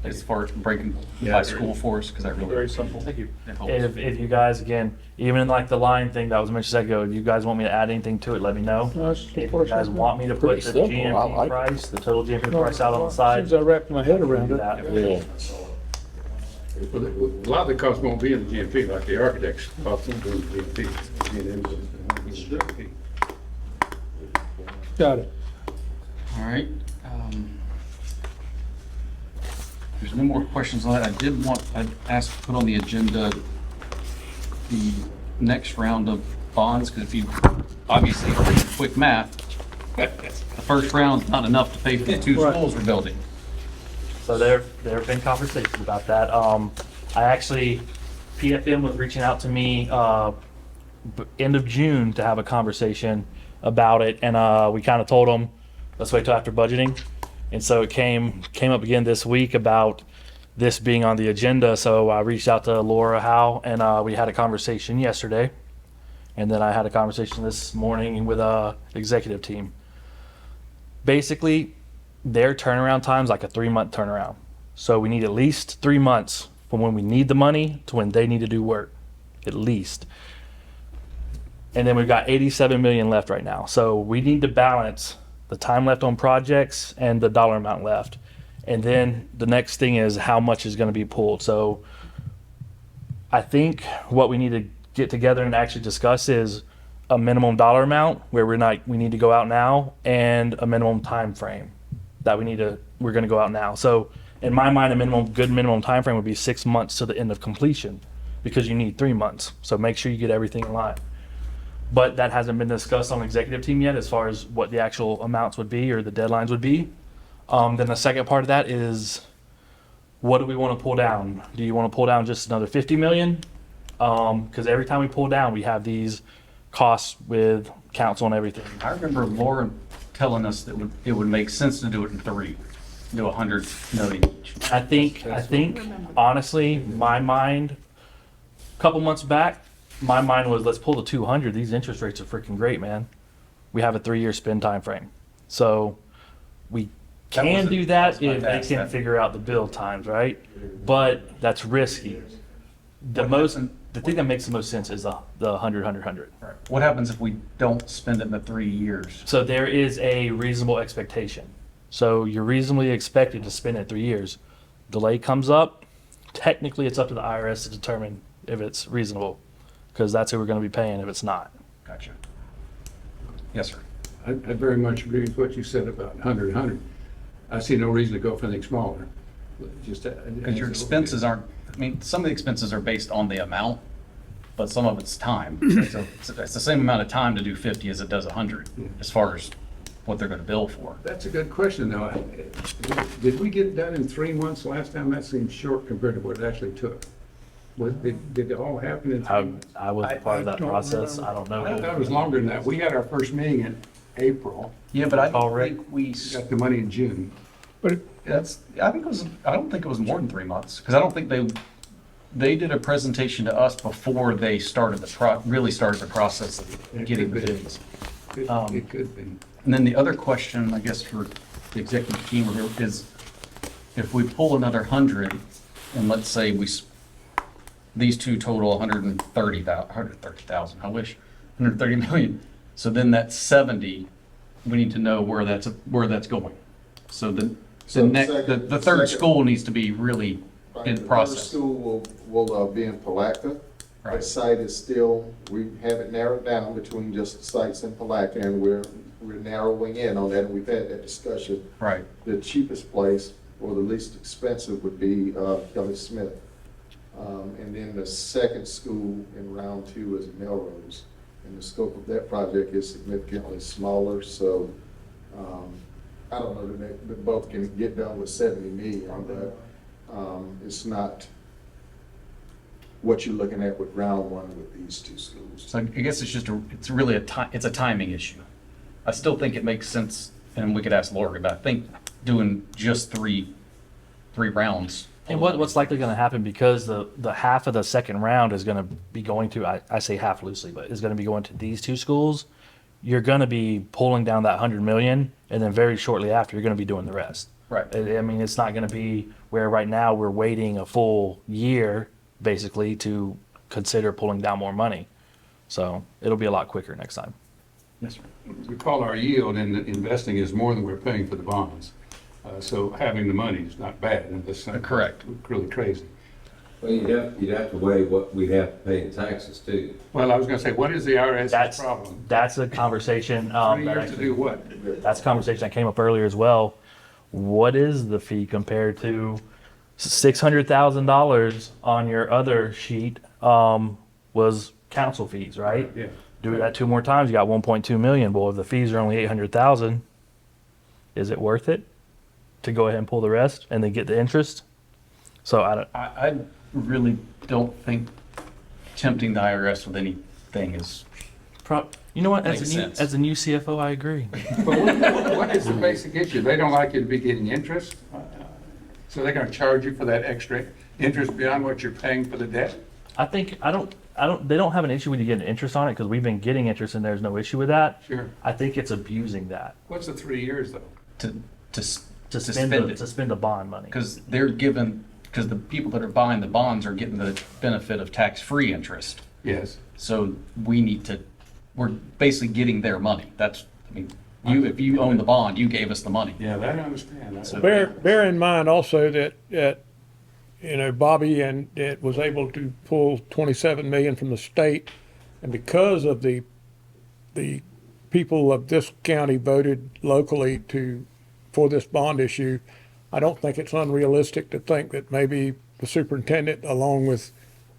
as far as breaking by school for us, because that really. Very simple. Thank you. It helps. If you guys, again, even in like the line thing that was mentioned a second ago, if you guys want me to add anything to it, let me know. If you guys want me to put Pretty the simple. I GMP like it. price, the total GMP price out on the As side. soon as I wrapped my head around do it. that. Yeah. well, a lot of the costs won't be in the GMP, like the architect's costs in the GMP. Got it. All right. There's no more questions on that. I'd ask to put on the agenda the next round of bonds, because if you, obviously, quick math, the first round's not enough to pay for the two schools we're building. So there have been conversations about that. I actually, PFM was reaching out to me end of June to have a conversation about it, and we kind of told them, let's wait till after budgeting. And so it came up again this week about this being on the agenda. So I reached out to Laura Howe, and we had a conversation yesterday. And then I had a conversation this morning with executive team. Basically, their turnaround time's like a 3-month turnaround. So we need at least 3 months from when we need the money to when they need to do work, at least. And then we've got 87 million left right now. So we need to balance the time left on projects and the dollar amount left. And then the next thing is how much is going to be pulled. So I think what we need to get together and actually discuss is a minimum dollar amount where we need to go out now, and a minimum time frame that we're going to go out now. So in my mind, a good minimum time frame would be 6 months to the end of completion, because you need 3 months. So make sure you get everything in line. But that hasn't been discussed on executive team yet as far as what the actual amounts would be or the deadlines would be. Then the second part of that is, what do we want to pull down? Do you want to pull down just another 50 million? Because every time we pull down, we have these costs with council and everything. I remember Laura telling us that it would make sense to do it in 3, do 100 million each. I think honestly, my mind, a couple months back, my mind was, let's pull the 200. These interest rates are freaking great, man. We have a 3-year spend time frame. So we can do that if they can figure out the build times, right? But that's risky. The thing that makes the most sense is the 100. Right. What happens if we don't spend it in the 3 years? So there is a reasonable expectation. So you're reasonably expected to spend it 3 years. Delay comes up, technically it's up to the IRS to determine if it's reasonable, because that's who we're going to be paying if it's not. Gotcha. Yes, sir. I very much agree with what you said about 100. I see no reason to go for anything smaller. Because your expenses aren't, I mean, some of the expenses are based on the amount, but some of it's time. It's the same amount of time to do 50 as it does 100, as far as what they're going to bill for. That's a good question, though. Did we get it done in 3 months last time? That seems short compared to what it actually took. Did it all happen in 3 months? I wasn't part of that process. I don't know. I thought it was longer than that. We had our first meeting in April. Yeah, but I think we got the money in June. But I don't think it was more than 3 months, because I don't think they did a presentation to us before they started really started the process of getting the bids. It could be. And then the other question, I guess, for the executive team is, if we pull another 100, and let's say these two total 130,000, I wish, 130 million. So then that's 70. We need to know where that's going. So the third school needs to be really in the process. The school will be in Palatka. Right. The site is still, we haven't narrowed down between just the sites in Palatka, and we're narrowing in on that, and we've had that discussion. Right. The cheapest place, or the least expensive, would be Kelly Smith. And then the second school in round 2 is Melrose. And the scope of that project is significantly smaller, so I don't know that they both can get done with 70 million, but it's not what you're looking at with round 1 with these 2 schools. So I guess it's really a timing issue. I still think it makes sense, and we could ask Laura, but I think doing just three rounds. And what's likely going to happen, because the half of the second round is going to be going to, I say half loosely, but is going to be going to these 2 schools, you're going to be pulling down that 100 million, and then very shortly after, you're going to be doing the rest. Right. I mean, it's not going to be where right now we're waiting a full year, basically, to consider pulling down more money. So it'll be a lot quicker next time. Yes, sir. We call our yield in investing is more than we're paying for the bonds. So having the money is not bad. And this correct. Really crazy. Well, you'd have to weigh what we'd have to pay in taxes too. Well, I was gonna say, what is the IRS's That's, problem? that's a conversation, 3 that years to actually, do what? that's a conversation that came up earlier as well. What is the fee compared to $600,000 on your other sheet, was council fees, right? Yeah. Do that 2 more times, you got 1.2 million. Well, if the fees are only 800,000, is it worth it to go ahead and pull the rest and then get the interest? So I don't, I really don't think tempting the IRS with anything is, you know what, Makes sense. as a new CFO, I agree. But what is the basic issue? They don't like you to be getting interest? So they're gonna charge you for that extra interest beyond what you're paying for the debt? I think, they don't have an issue when you get an interest on it because we've been getting interest and there's no issue with that. Sure. I think it's abusing that What's the 3 years though? to spend spend it. to spend the bond money. Because the people that are buying the bonds are getting the benefit of tax-free interest. Yes. So we're basically getting their money. That's, I mean, if you own the bond, you gave us the money. Yeah, that I understand. So- Bear in mind also that, you know, Bobby and it was able to pull 27 million from the state. And because of the people of this county voted locally for this bond issue, I don't think it's unrealistic to think that maybe the superintendent, along with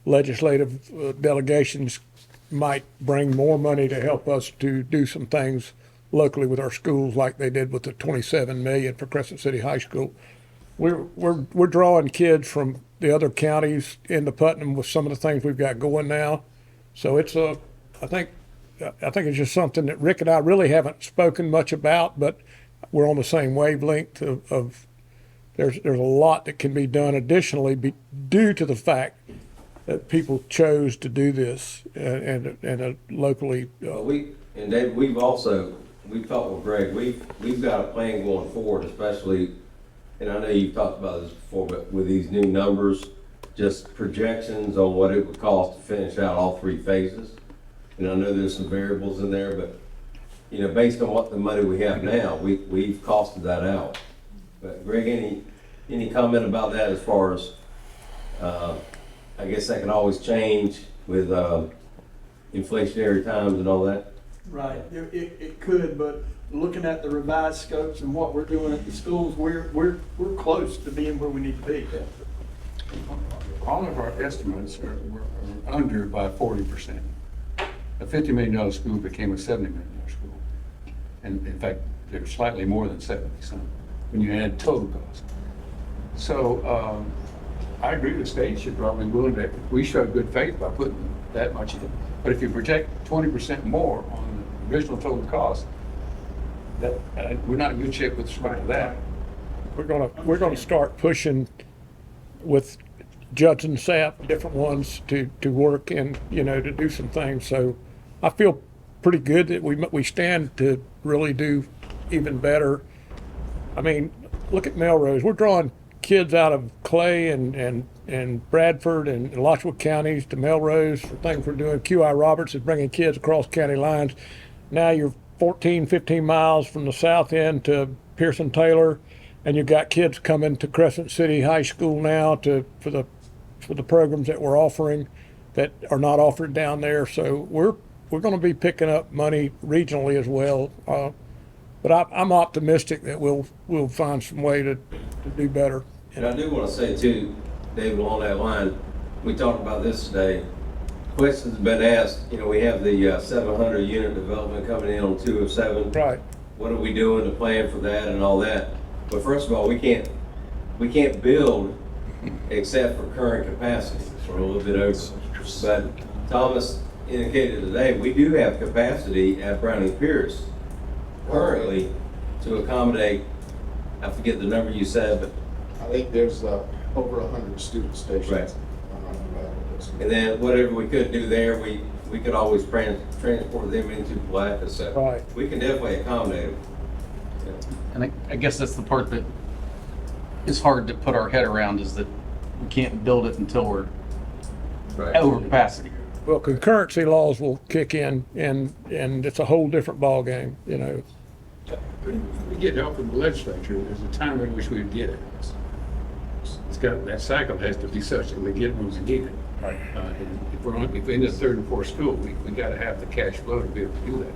legislative delegations, might bring more money to help us to do some things locally with our schools like they did with the 27 million for Crescent City High School. We're drawing kids from the other counties into Putnam with some of the things we've got going now. So I think it's just something that Rick and I really haven't spoken much about, but we're on the same wavelength of there's a lot that can be done additionally due to the fact that people chose to do this and locally. And Dave, we've talked with Greg, we've got a plan going forward, especially, and I know you've talked about this before, but with these new numbers, just projections on what it would cost to finish out all 3 phases. And I know there's some variables in there, but, you know, based on what the money we have now, we've costed that out. But Greg, any comment about that as far as, I guess that can always change with inflationary times and all that? Right, it could, but looking at the revised scopes and what we're doing at the schools, we're close to being where we need to be. All of our estimates are under by 40%. A $50 million school became a $70 million school. And in fact, they're slightly more than 70 some when you add total cost. So I agree the state should probably be willing to, we showed good faith by putting that much in. But if you project 20% more on the original total cost, that we're not in good shape with respect to that. We're gonna start pushing with Judson Sapp, different ones to work and, you know, to do some things. So I feel pretty good that we stand to really do even better. I mean, look at Melrose. We're drawing kids out of Clay and Bradford and Alachua counties to Melrose for things we're doing. QI Roberts is bringing kids across county lines. Now you're 14, 15 miles from the south end to Pearson Taylor, and you've got kids coming to Crescent City High School now for the programs that we're offering that are not offered down there. So we're going to be picking up money regionally as well. But I'm optimistic that we'll find some way to do better. And I do want to say too, David, along that line, we talked about this today. Questions have been asked. You know, we have the 700 unit development coming in on 207. Right. What are we doing to plan for that and all that? But first of all, we can't build except for current capacity. We're a little bit over. But Thomas indicated today, we do have capacity at Browning Pierce currently to accommodate, I forget the number you said, but I think there's over 100 student stations. Right. And then whatever we could do there, we could always transport them into Palatka. So right. We can definitely accommodate them. And I guess that's the part that is hard to put our head around, is that we can't build it until we're over capacity. Well, concurrency laws will kick in, and it's a whole different ballgame, you know. We get help from the legislature. There's a time in which we would get it. that cycle has to be such that we get ones again. Right. And if we're in the third and fourth school, we gotta have the cash flow to be able to do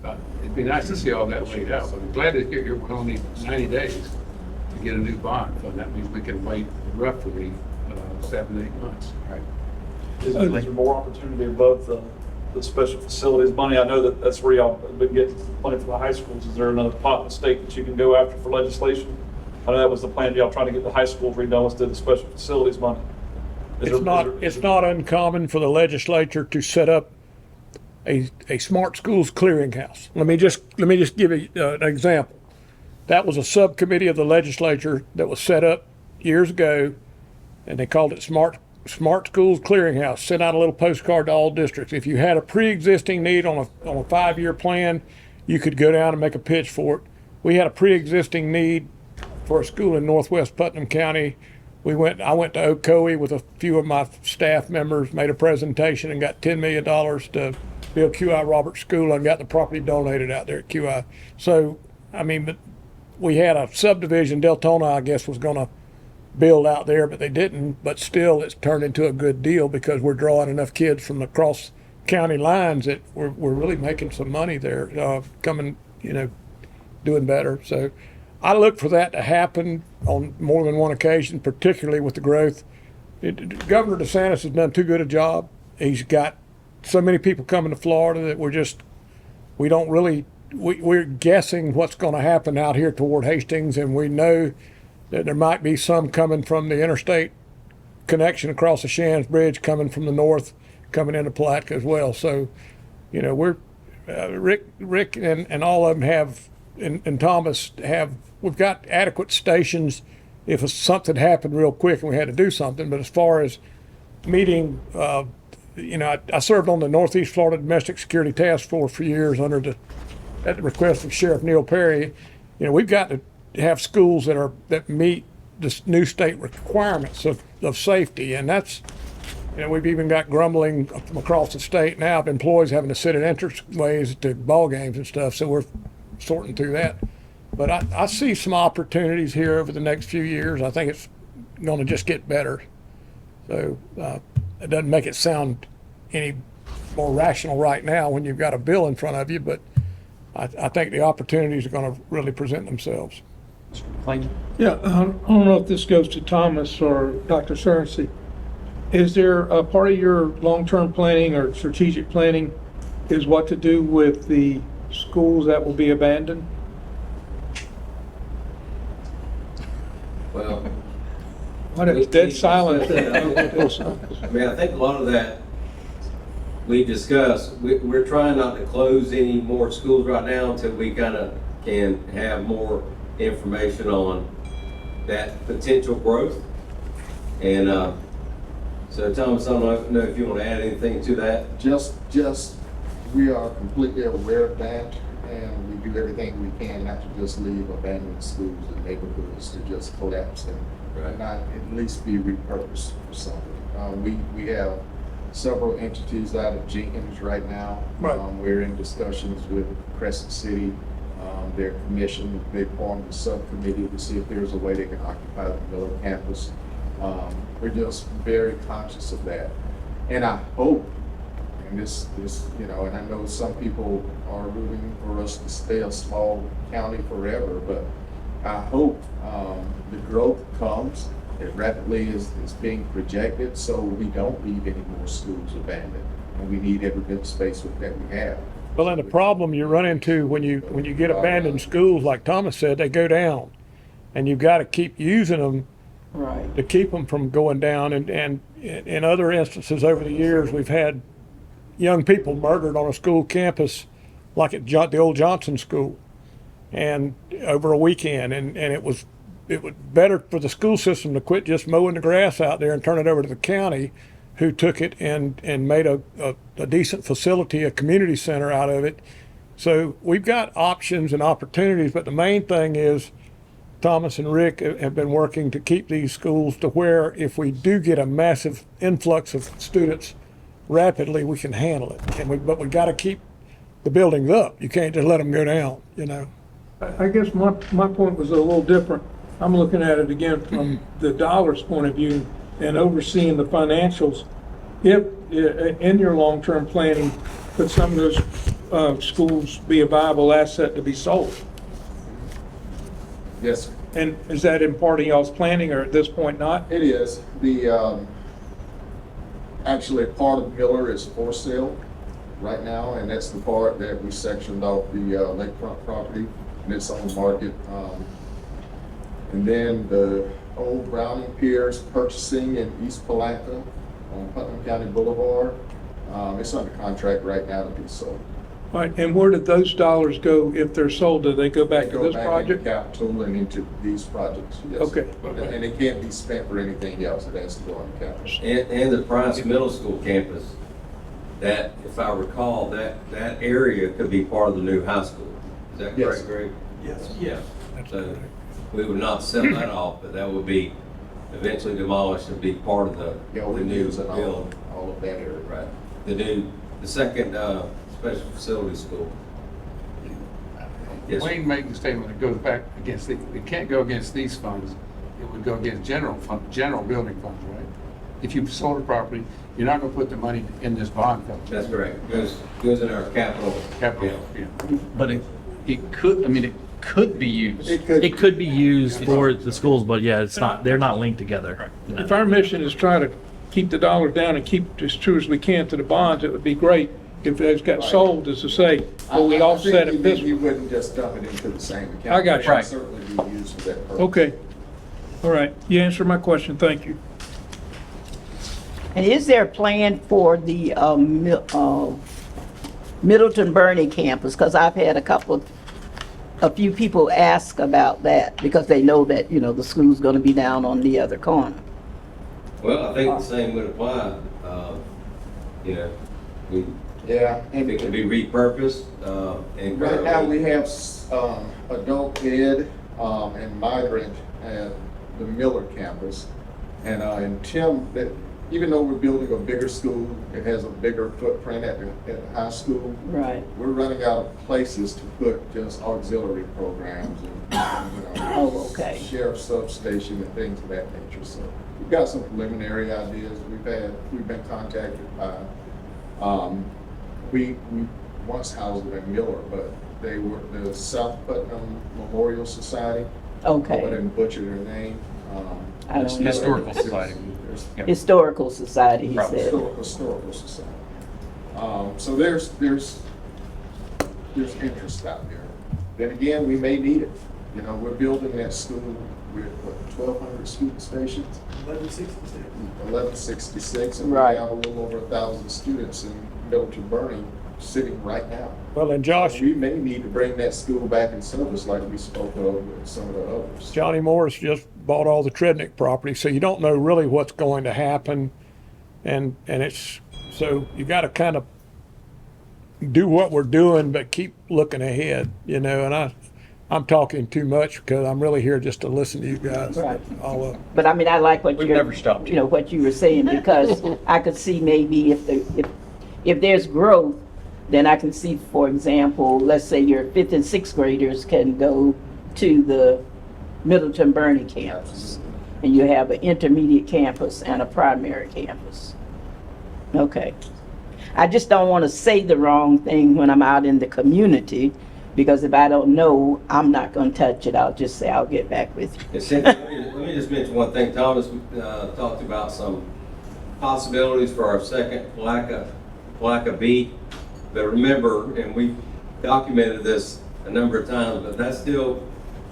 that. It'd be nice to see all that laid out, but I'm glad to hear we only need 90 days to get a new bond fund. That means we can wait roughly 7 to 8 months. Right. Is there more opportunity above the special facilities money? I know that's where y'all have been getting money for the high schools. Is there another pot in the state that you can go after for legislation? I know that was the plan, y'all trying to get the high schools redone instead of the special facilities money. It's not uncommon for the legislature to set up a smart schools clearinghouse. Let me just give you an example. That was a subcommittee of the legislature that was set up years ago, and they called it Smart Schools Clearinghouse. Sent out a little postcard to all districts. If you had a pre-existing need on a 5-year plan, you could go down and make a pitch for it. We had a pre-existing need for a school in Northwest Putnam County. I went to Ocoee with a few of my staff members, made a presentation, and got $10 million to build QI Roberts School, and got the property donated out there at QI. So, I mean, but we had a subdivision, Deltona, I guess, was going to build out there, but they didn't. But still, it's turned into a good deal because we're drawing enough kids from across county lines that we're really making some money there, coming, doing better. So I look for that to happen on more than one occasion, particularly with the growth. Governor DeSantis has done too good a job. He's got so many people coming to Florida that we're guessing what's going to happen out here toward Hastings, and we know that there might be some coming from the interstate connection across the Shands Bridge, coming from the north, coming into Palatka as well. So, we're Rick and all of them have, and Thomas have. We've got adequate stations if something happened real quick and we had to do something. But as far as meeting, I served on the Northeast Florida Domestic Security Task Force for years at the request of Sheriff Neil Perry. We've got to have schools that meet the new state requirements of safety, and that's, we've even got grumbling from across the state now of employees having to sit at entranceways to ball games and stuff. So we're sorting through that. But I see some opportunities here over the next few years. I think it's going to just get better. So it doesn't make it sound any more rational right now when you've got a bill in front of you, but I think the opportunities are going to really present themselves. Yeah, I don't know if this goes to Thomas or Dr. Cerncy. Is there a part of your long-term planning or strategic planning is what to do with the schools that will be abandoned? Well, What is dead silence? I mean, I think a lot of that we discussed. We're trying not to close any more schools right now until we kind of can have more information on that potential growth. And so, Thomas, I don't know if you want to add anything to that. Just we are completely aware of that, and we do everything we can not to just leave abandoned schools and neighborhoods to just collapse and not at least be repurposed for something. We have several entities out of Jenkins right now. We're in discussions with Crescent City, their commission. They formed a subcommittee to see if there's a way they can occupy the Miller campus. We're just very conscious of that. And I hope, and this, and I know some people are rooting for us to stay a small county forever, but I hope the growth comes as rapidly as being projected, so we don't leave any more schools abandoned. And we need every bit of space that we have. Well, and the problem you run into when you get abandoned schools, like Thomas said, they go down, and you've got to keep using them to keep them from going down. And in other instances over the years, we've had young people murdered on a school campus, like at the old Johnson School, and over a weekend. And it was better for the school system to quit just mowing the grass out there and turn it over to the county, who took it and made a decent facility, a community center out of it. So we've got options and opportunities, but the main thing is Thomas and Rick have been working to keep these schools to where if we do get a massive influx of students rapidly, we can handle it. But we got to keep the buildings up. You can't just let them go down, I guess my point was a little different. I'm looking at it again from the dollars point of view and overseeing the financials. If, in your long-term planning, could some of those schools be a viable asset to be sold? Yes, sir. And is that in part of y'all's planning, or at this point not? It is. Actually, part of Miller is for sale right now, and that's the part that we sectioned off the lakefront property, and it's on the market. And then the old Browning Piers purchasing in East Palatka on Putnam County Boulevard. It's under contract right now to be sold. All right, and where did those dollars go if they're sold? Do they go back to this Into project? capital and into these projects, yes. Okay. And it can't be spent for anything else, it has to go on capital. And the Price Middle School campus, that, if I recall, that area could be part of the new high school. Is that Yes. correct, Greg? Yes. Yeah. So we would not sell that off, but that would be eventually demolished and be part of the new Use and build. all of that area. Right. The second special facilities school. Yes, sir. Wayne made the statement, it goes back against, it can't go against these funds. It would go against general building funds, right? If you sold a property, you're not gonna put the money in this bond fund. That's correct. Goes in our capital. Capital, yeah. But it could, I mean, it could be used. It could be used for the schools, but yeah, it's not, they're not linked together. If our mission is try to keep the dollars down and keep it as true as we can to the bonds, it would be great if those got sold, as to say, well, we offset it this way. You wouldn't just dump it into the same account. I got you. It would certainly be used for that purpose. Okay. All right. You answered my question. Thank you. And is there a plan for the Middleton Bernie campus? Because I've had a few people ask about that because they know that, you know, the school's going to be down on the other corner. Well, I think the same would apply. You know, Yeah, and it can be repurposed. And right now we have adult ed and migrant at the Miller campus. And Tim, that even though we're building a bigger school, it has a bigger footprint at the high school. Right. We're running out of places to put just auxiliary programs and, you know, Oh, okay. sheriff's substation and things of that nature. So we've got some preliminary ideas. We've been contacted by, we once housed them in Miller, but they were the South Putnam Memorial Society. Okay. I didn't butcher their name. I don't know. Historical Society. Yep. Historical Society, he said. Historical Society. So there's interest out there. Then again, we may need it. You know, we're building that school with, what, 1,200 student stations? 1166. 1166, and we Right. have a little over 1,000 students in Middleton Bernie sitting right now. Well, and Josh, We may need to bring that school back in service like we spoke of with some of the others. Johnny Morris just bought all the Trednick property, so you don't know really what's going to happen. And it's, so you got to kind of do what we're doing, but keep looking ahead, you know, and I'm talking too much because I'm really here just to listen to you guys. Right. All of But I mean, I like what We've you're, never stopped you. you know, what you were saying, because I could see maybe if there's growth, then I can see, for example, let's say your 5th and 6th graders can go to the Middleton Bernie campus, and you have an intermediate campus and a primary campus. Okay. I just don't want to say the wrong thing when I'm out in the community, because if I don't know, I'm not going to touch it. I'll just say I'll get back with you. And Cynthia, let me just mention one thing. Thomas talked about some possibilities for our second Palatka B. But remember, and we've documented this a number of times, but that's still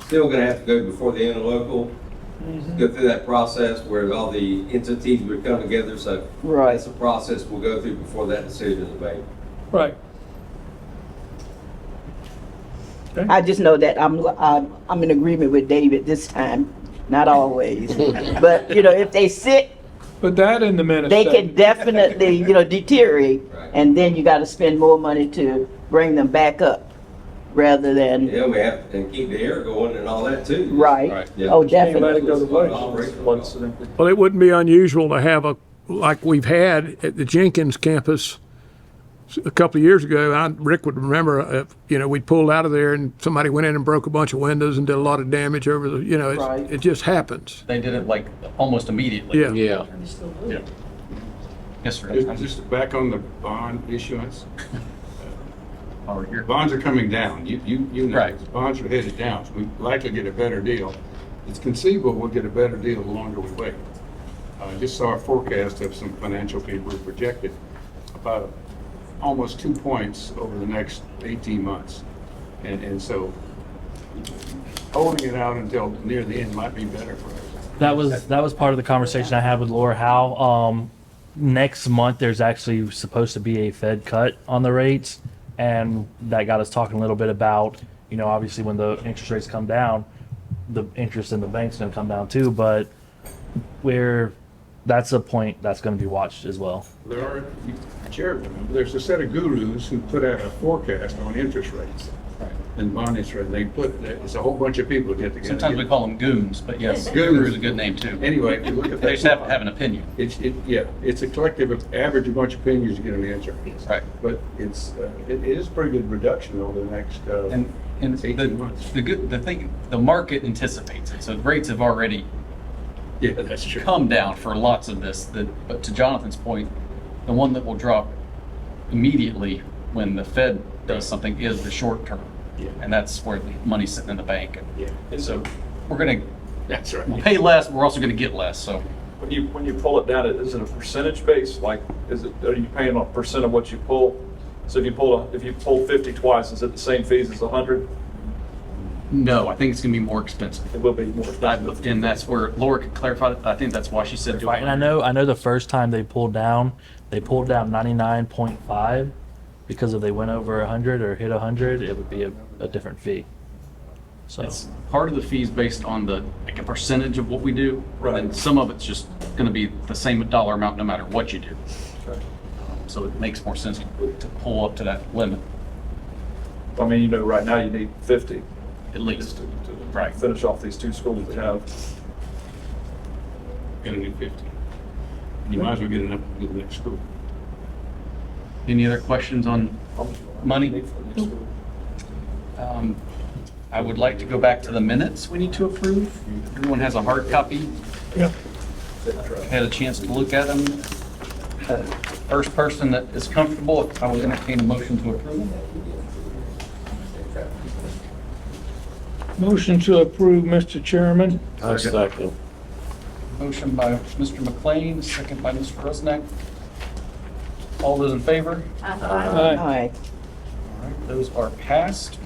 going to have to go before the interlocal, go through that process where all the entities would come together. So Right. that's a process we'll go through before that decision is made. Right. I just know that I'm in agreement with David this time, not always. But, you know, if they sit, Put that in the minutes. they David. can definitely, you know, deteriorate. Right. And then you got to spend more money to bring them back up rather than, Yeah, we have to keep the air going and all that too. right? Right. Yeah. Oh, Can't let it definitely. go to waste. Operational Once costs. Well, it wouldn't be unusual to have like we've had at the Jenkins campus, a couple of years ago, Rick would remember, we'd pulled out of there and somebody went in and broke a bunch of windows and did a lot of damage over Right. it just happens. They did it like almost immediately. Yeah. Yeah. Yeah. Yes, sir. Just back on the bond issuance. Over here. Bonds are coming down. You know, Right. bonds are headed down. So we likely get a better deal. It's conceivable we'll get a better deal the longer we wait. I just saw a forecast of some financial people who projected about almost 2 points over the next 18 months. And so holding it out until near the end might be better for us. That was part of the conversation I had with Laura Howe. Next month, there's actually supposed to be a Fed cut on the rates, and that got us talking a little bit about, obviously when the interest rates come down, the interest in the bank's going to come down too, but that's a point that's going to be watched as well. There are, there's a set of gurus who put out a forecast on interest rates and bond interest rate. They it's a whole bunch of people who get together. Sometimes we call them goons, but yes, Goons. guru is a good name too. Anyway, you look at They that. just have to have an opinion. It's a collective of average a bunch of opinions to get an answer. Right. But it is a pretty good reduction over the next And 18 months. the market anticipates it. So the rates have already Yeah, that's true. come down for lots of this. But to Jonathan's point, the one that will drop immediately when the Fed does something is the short term. Yeah. And that's where the money's sitting in the bank. Yeah. And so we'll That's right. pay less, but we're also going to get less. So When you pull it down, is it a percentage base? Like, are you paying a percent of what you pull? So if you pull 50 twice, is it the same fees as 100? no, I think it's going to be more expensive. It will be more expensive. And that's where Laura could clarify that. I think that's why she said. Right, and I know the first time they pulled down 99.5, because if they went over 100 or hit 100, it would be a different fee. So It's part of the fees based on a percentage of what we do, Right. and some of it's just going to be the same dollar amount no matter what you do. Okay. So it makes more sense to pull up to that limit I mean, right now you need 50 at least. to Right. finish off these two schools we have. Gonna need 50. You might as well get enough to get the next school. Any other questions on money? I would like to go back to the minutes we need to approve. Everyone has a hard copy. Yeah. Had a chance to look at them. First person that is comfortable, I will entertain a motion to approve. Motion to approve, Mr. Chairman. I second. Motion by Mr. McLean, second by Mr. Rusnak. All those in favor? Aye. All right, those are passed.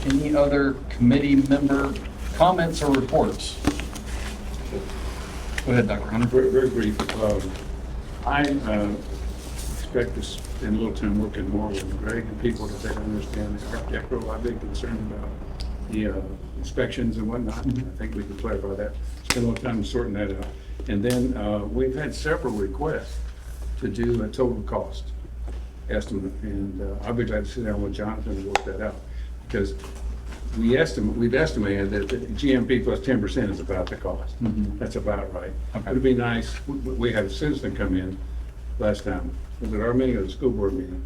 Any other committee member comments or reports? Go ahead, Dr. Hunter. Very, very brief. I expect to spend a little time working more with Greg and people to better understand the architectural. I've been concerned about the inspections and whatnot. I think we can clarify that. Spend a little time sorting that out. And then we've had several requests to do a total cost estimate. And I'll be glad to sit down with Jonathan and work that out. Because we've estimated that the GMP plus 10% is about the cost. That's about right. Okay. It'd be nice, we had a citizen come in last time, was it our meeting or the school board meeting,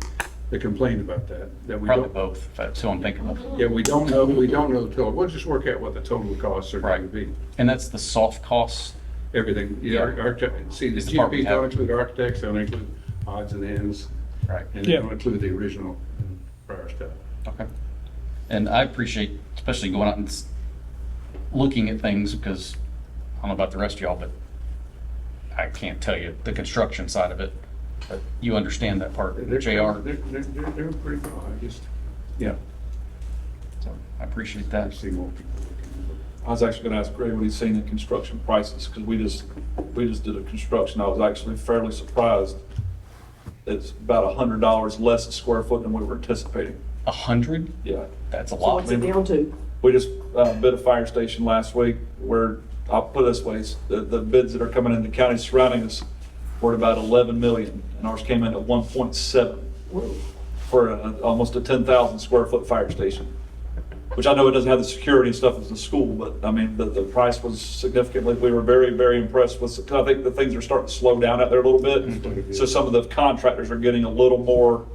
that complained about that we Probably don't. both, if that's who I'm thinking of. Yeah, we don't know the total, we'll just work out what the total costs are going to be. And that's the soft costs. Everything, see, the This department GMPs don't have- include architects, they don't include odds and ends. Right. And they don't include the original prior stuff. Okay. And I appreciate, especially going out and looking at things, because I don't know about the rest of y'all, but I can't tell you the construction side of it. But you understand that part, They're JR. They're pretty good, yeah. So I appreciate that. I see more people looking. I was actually going to ask Greg what he's seen in construction prices, because we just did a construction. I was actually fairly surprised. It's about $100 less a square foot than we were anticipating. 100? Yeah. That's a So lot. what's it down to? We just bid a fire station last week where, I'll put it this way, the bids that are coming in the counties surrounding us were at about 11 million, and ours came in at 1.7 for almost a 10,000 square foot fire station. which I know it doesn't have the security and stuff as the school, but I mean, the price was significantly, we were very, very impressed with, 'cause I think the things are starting to slow down out there a little bit. So some of the contractors are getting a little more,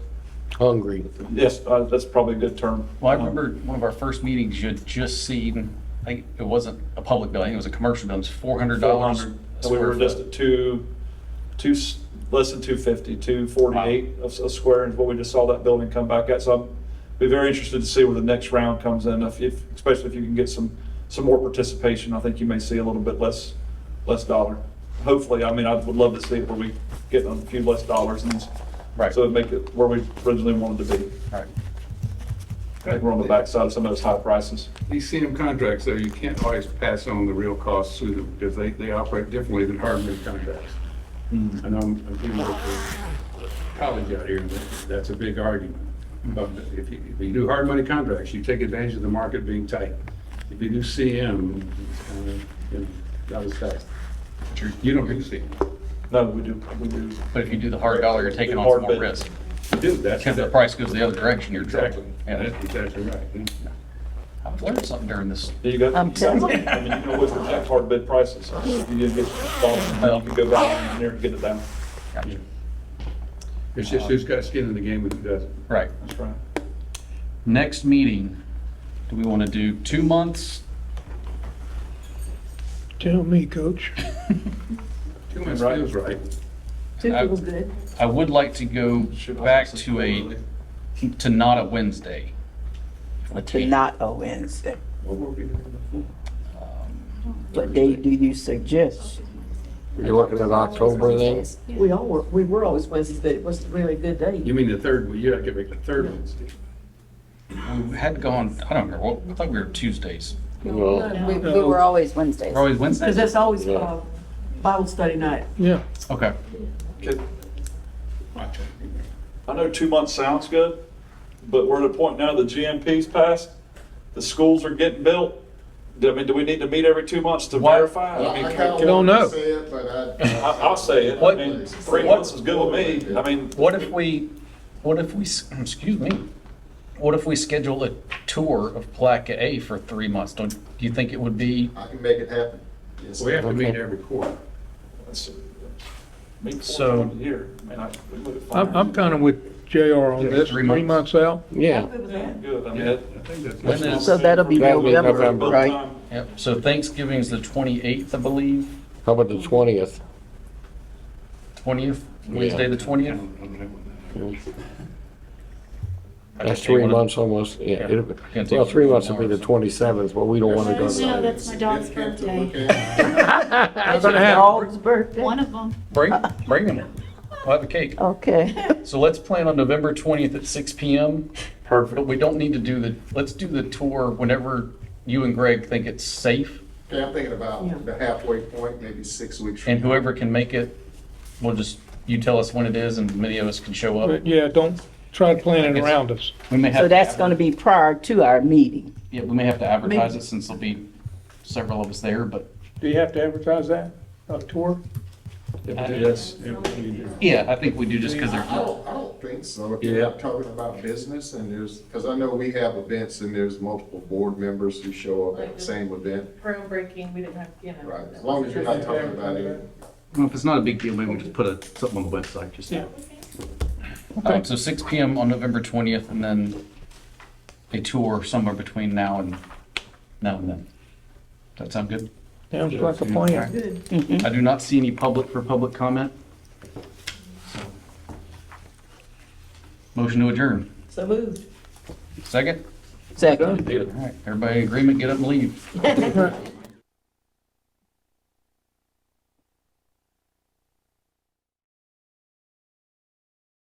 Hungry. yes, that's probably a good term. Well, I remember one of our first meetings, you had just seen, I think it wasn't a public building, it was a commercial building, it was $400. 400, and we were just at less than 250, 248 a square is what we just saw that building come back at. So I'm be very interested to see where the next round comes in, especially if you can get some more participation. I think you may see a little bit less dollar. Hopefully, I mean, I would love to see it where we get a few less dollars, and Right. so it'd make it where we originally wanted to be. Right. I think we're on the backside of some of those high prices. These CM contracts, though, you can't always pass on the real costs to them because they operate differently than hardware contracts. I know I'm dealing with a college out here, and that's a big argument. But if you do hard money contracts, you take advantage of the market being tight. If you do CM, that was fast. You don't do CM. No, we do. But if you do the hard dollar, you're taking on Hard some more bid. risk. You do, that's. Because the price goes the other direction, you're Exactly. Yeah. That's exactly right. Yeah. I've learned something during this. You got, I'm telling you. I mean, you can always reject hard bid prices. If you did get involved, you can go back and engineer and get it down. Gotcha. It's just who's got skin in the game and who doesn't. Right. That's right. Next meeting, do we want to do 2 months? Tell me, coach. 2 months feels right. Two feels good. I would like to go back to not a Wednesday. To not a Wednesday. What were we doing before? What day do you suggest? You're looking at October then? We were always Wednesdays, but it wasn't really a good day. You mean the third, well, you gotta make the third Wednesday. We had gone, I don't remember, I thought we were Tuesdays. Well, We were always Wednesdays. We're always Because Wednesdays? that's always Yeah. Bible study night. Yeah. Okay. Okay. I know 2 months sounds good, but we're at a point now the GMP's passed, the schools are getting built. I mean, do we need to meet every 2 months to verify? I mean, Don't know. Say it, but I'll say it. I What- mean, 3 months is good with me. I mean, What if we, excuse me, what if we schedule a tour of Placa A for 3 months? Do you think it would be, I can make it happen. Yes, We have to meet Okay. every quarter. that's, meet So- 4 times a year. I mean, we look at fine. I'm kind of with JR on this, 3 3 months. months out. yeah. Good. I mean, I think that's. When is- So that'll be That'll be November, November. right? time. yep, so Thanksgiving's the 28th, I believe, How about the 20th? 20th, Wednesday the 20th? That's 3 months almost, yeah. Yeah. It'll- Gonna take Well, 3 months will be the hours. 27th, but we don't want to go to No, that. that's my dog's Significant to birthday. look at. That's your dog's birthday? One of them. Bring them. We'll have a cake. Okay. So let's plan on November 20th at 6 PM. Perfect. But we don't need to let's do the tour whenever you and Greg think it's safe. Okay, I'm thinking about the halfway point, maybe 6 weeks. from And now. whoever can make it, you tell us when it is and many of us can show up. But yeah, don't try to plan it around us. We may have So to that's gonna be prior to our meeting. Yeah, we may have to advertise it since there'll be several of us there, but Do you have to advertise that, a tour? Yes. yeah, I think we do just because they're. I don't think so. If you're not talking about business and because I know we have events and there's multiple board members who show up at the same event. Groundbreaking, we didn't have, Right, as long as you're not talking about it. Well, if it's not a big deal, maybe we just put something on the website, just. Yeah. So 6 PM on November 20th and then a tour somewhere between now and then. Does that sound good? Sounds like a plan. good. I do not see any public comment. Motion to adjourn. So moved. Second? Second. All right, everybody in agreement, get up and leave.